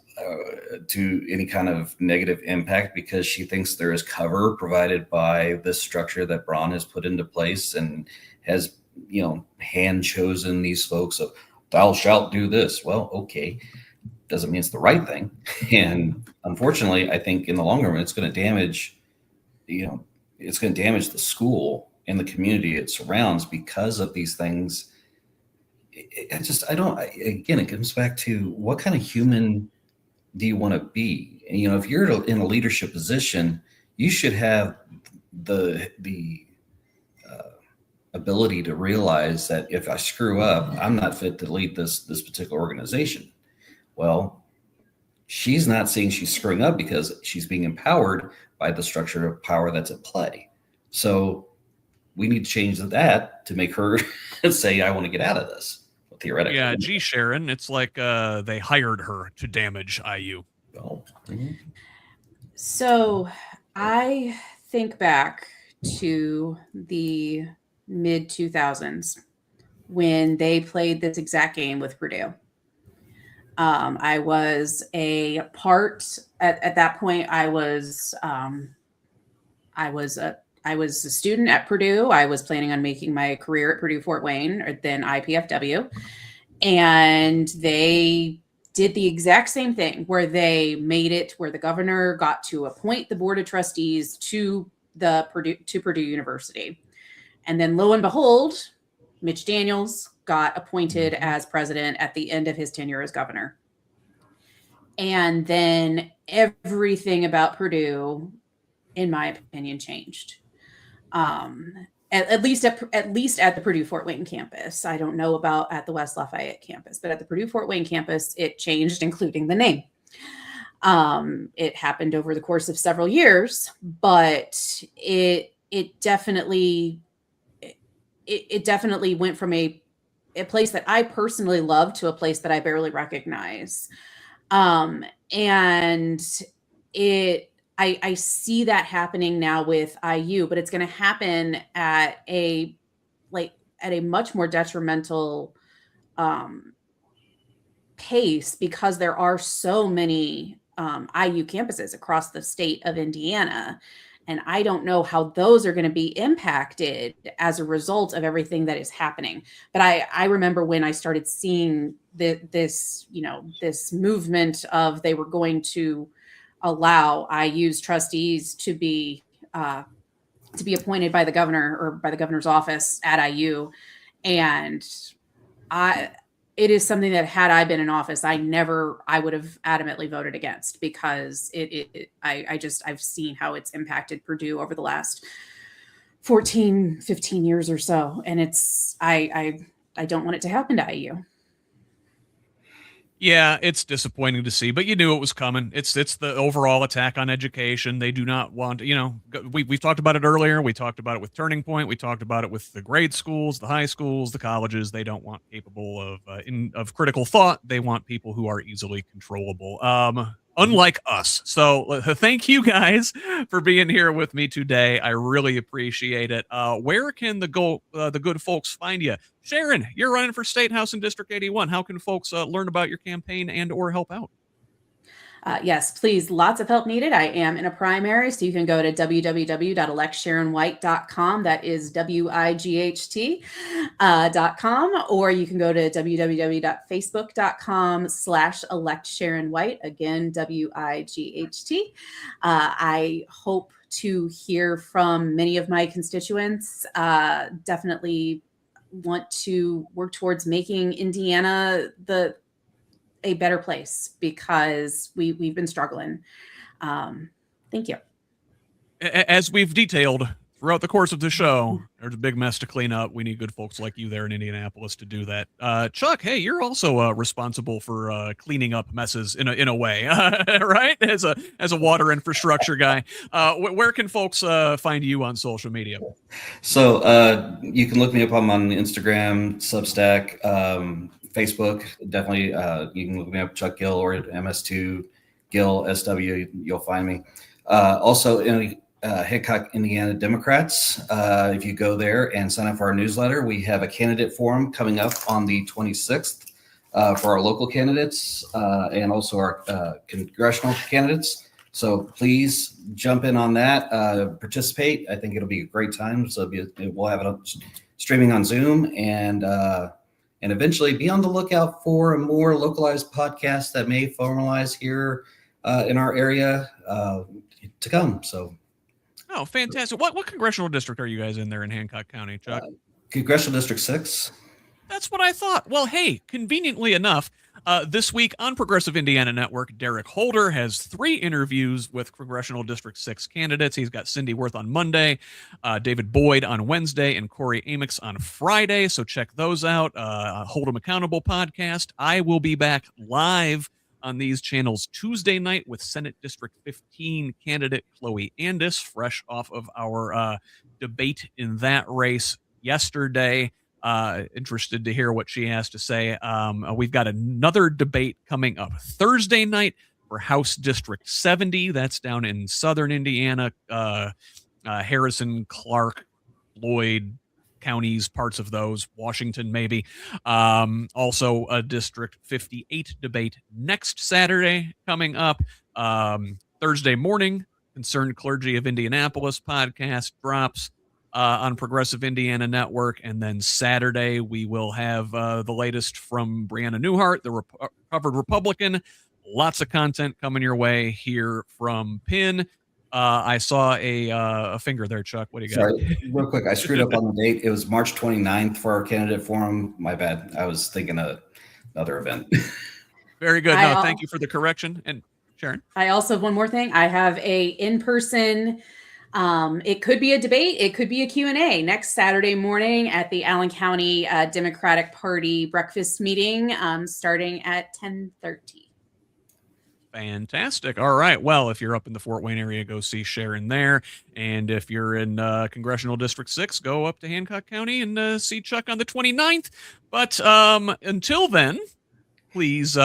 to any kind of negative impact because she thinks there is cover provided by this structure that Braun has put into place and has, hand chosen these folks of thou shalt do this. Well, okay. Doesn't mean it's the right thing. And unfortunately, I think in the long run, it's going to damage, it's going to damage the school and the community it surrounds because of these things. Again, it comes back to what kind of human do you want to be? And, if you're in a leadership position, you should have the ability to realize that if I screw up, I'm not fit to lead this particular organization. Well, she's not saying she's screwing up because she's being empowered by the structure of power that's at play. So we need to change that to make her say, I want to get out of this. Theoretically. Yeah, gee, Sharon, it's like they hired her to damage IU. Oh. Mm-hmm. So I think back to the mid 2000s when they played this exact game with Purdue. I was a part at that point. I was a student at Purdue. I was planning on making my career at Purdue Fort Wayne, or then IPFW. And they did the exact same thing where they made it where the governor got to appoint the board of trustees to Purdue University. And then lo and behold, Mitch Daniels got appointed as president at the end of his tenure as governor. And then everything about Purdue, in my opinion, changed. At least at the Purdue Fort Wayne campus. I don't know about at the West Lafayette campus, but at the Purdue Fort Wayne campus, it changed, including the name. It happened over the course of several years, but it definitely went from a place that I personally love to a place that I barely recognize. And I see that happening now with IU, but it's going to happen at a much more detrimental pace because there are so many IU campuses across the state of Indiana. And I don't know how those are going to be impacted as a result of everything that is happening. But I remember when I started seeing this movement of they were going to allow IU's trustees to be appointed by the governor or by the governor's office at IU. And it is something that had I been in office, I would have adamantly voted against, because I've seen how it's impacted Purdue over the last 14, 15 years or so. And I don't want it to happen to IU. Yeah, it's disappointing to see, but you knew it was coming. It's the overall attack on education. They do not want, we've talked about it earlier. We talked about it with Turning Point. We talked about it with the grade schools, the high schools, the colleges. They don't want capable of critical thought. They want people who are easily controllable. Unlike us. So thank you guys for being here with me today. I really appreciate it. Where can the good folks find you? Sharon, you're running for State House in District 81. How can folks learn about your campaign and or help out? Yes, please. Lots of help needed. I am in a primary, so you can go to www.electsharonwight.com. That is WIGHT.com, or you can go to www.facebook.com/electsharonwight. Again, WIGHT. I hope to hear from many of my constituents. Definitely want to work towards making Indiana a better place, because we've been struggling. Thank you. As we've detailed throughout the course of the show, there's a big mess to clean up. We need good folks like you there in Indianapolis to do that. Chuck, hey, you're also responsible for cleaning up messes in a way, right? As a water infrastructure guy, where can folks find you on social media? So you can look me up. I'm on Instagram, Substack, Facebook. Definitely, you can look me up, Chuck Gill, or MS2 Gill SW. You'll find me. Also, in Hancock, Indiana Democrats. If you go there and sign up for our newsletter, we have a candidate forum coming up on the 26th for our local candidates and also our congressional candidates. So please jump in on that, participate. I think it'll be a great time. So we'll have it streaming on Zoom, and eventually be on the lookout for a more localized podcast that may formalize here in our area to come. So. Oh, fantastic. What congressional district are you guys in there in Hancock County, Chuck? Congressional District 6. That's what I thought. Well, hey, conveniently enough, this week on Progressive Indiana Network, Derek Holder has 3 interviews with Congressional District 6 candidates. He's got Cindy Worth on Monday, David Boyd on Wednesday, and Corey Amix on Friday. So check those out. Hold 'em Accountable podcast. I will be back live on these channels Tuesday night with Senate District 15 candidate Chloe Andis, fresh off of our debate in that race yesterday. Interested to hear what she has to say. We've got another debate coming up Thursday night for House District 70. That's down in southern Indiana, Harrison, Clark, Lloyd counties, parts of those, Washington maybe. Also a District 58 debate next Saturday coming up. Thursday morning, Concerned Clergy of Indianapolis podcast drops on Progressive Indiana Network. And then Saturday, we will have the latest from Brianna Newhart, the recovered Republican. Lots of content coming your way here from PIN. I saw a finger there, Chuck. What do you got? Sorry, real quick. I screwed up on the date. It was March 29th for our candidate forum. My bad. I was thinking of another event. Very good. No, thank you for the correction. And Sharon? I also have one more thing. I have a in-person, it could be a debate. It could be a Q&A next Saturday morning at the Allen County Democratic Party breakfast meeting starting at 10:30. Fantastic. All right. Well, if you're up in the Fort Wayne area, go see Sharon there. And if you're in Congressional District 6, go up to Hancock County and see Chuck on the 29th. But until then, please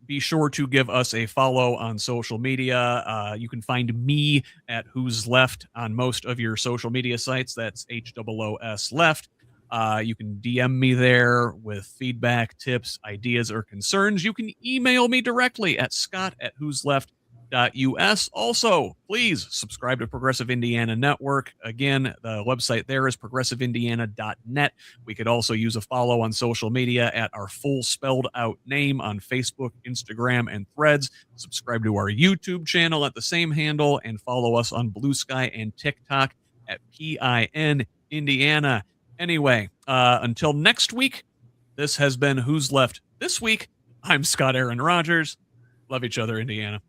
be sure to give us a follow on social media. You can find me at Who's Left on most of your social media sites. That's HOOS Left. You can DM me there with feedback, tips, ideas, or concerns. You can email me directly at scott@whosleft.com. Also, please subscribe to Progressive Indiana Network. Again, the website there is progressiveindiana.net. We could also use a follow on social media at our full spelled out name on Facebook, Instagram, and Threads. Subscribe to our YouTube channel at the same handle and follow us on Blue Sky and TikTok at PIN Indiana. Anyway, until next week, this has been Who's Left This Week. I'm Scott Aaron Rogers. Love each other, Indiana.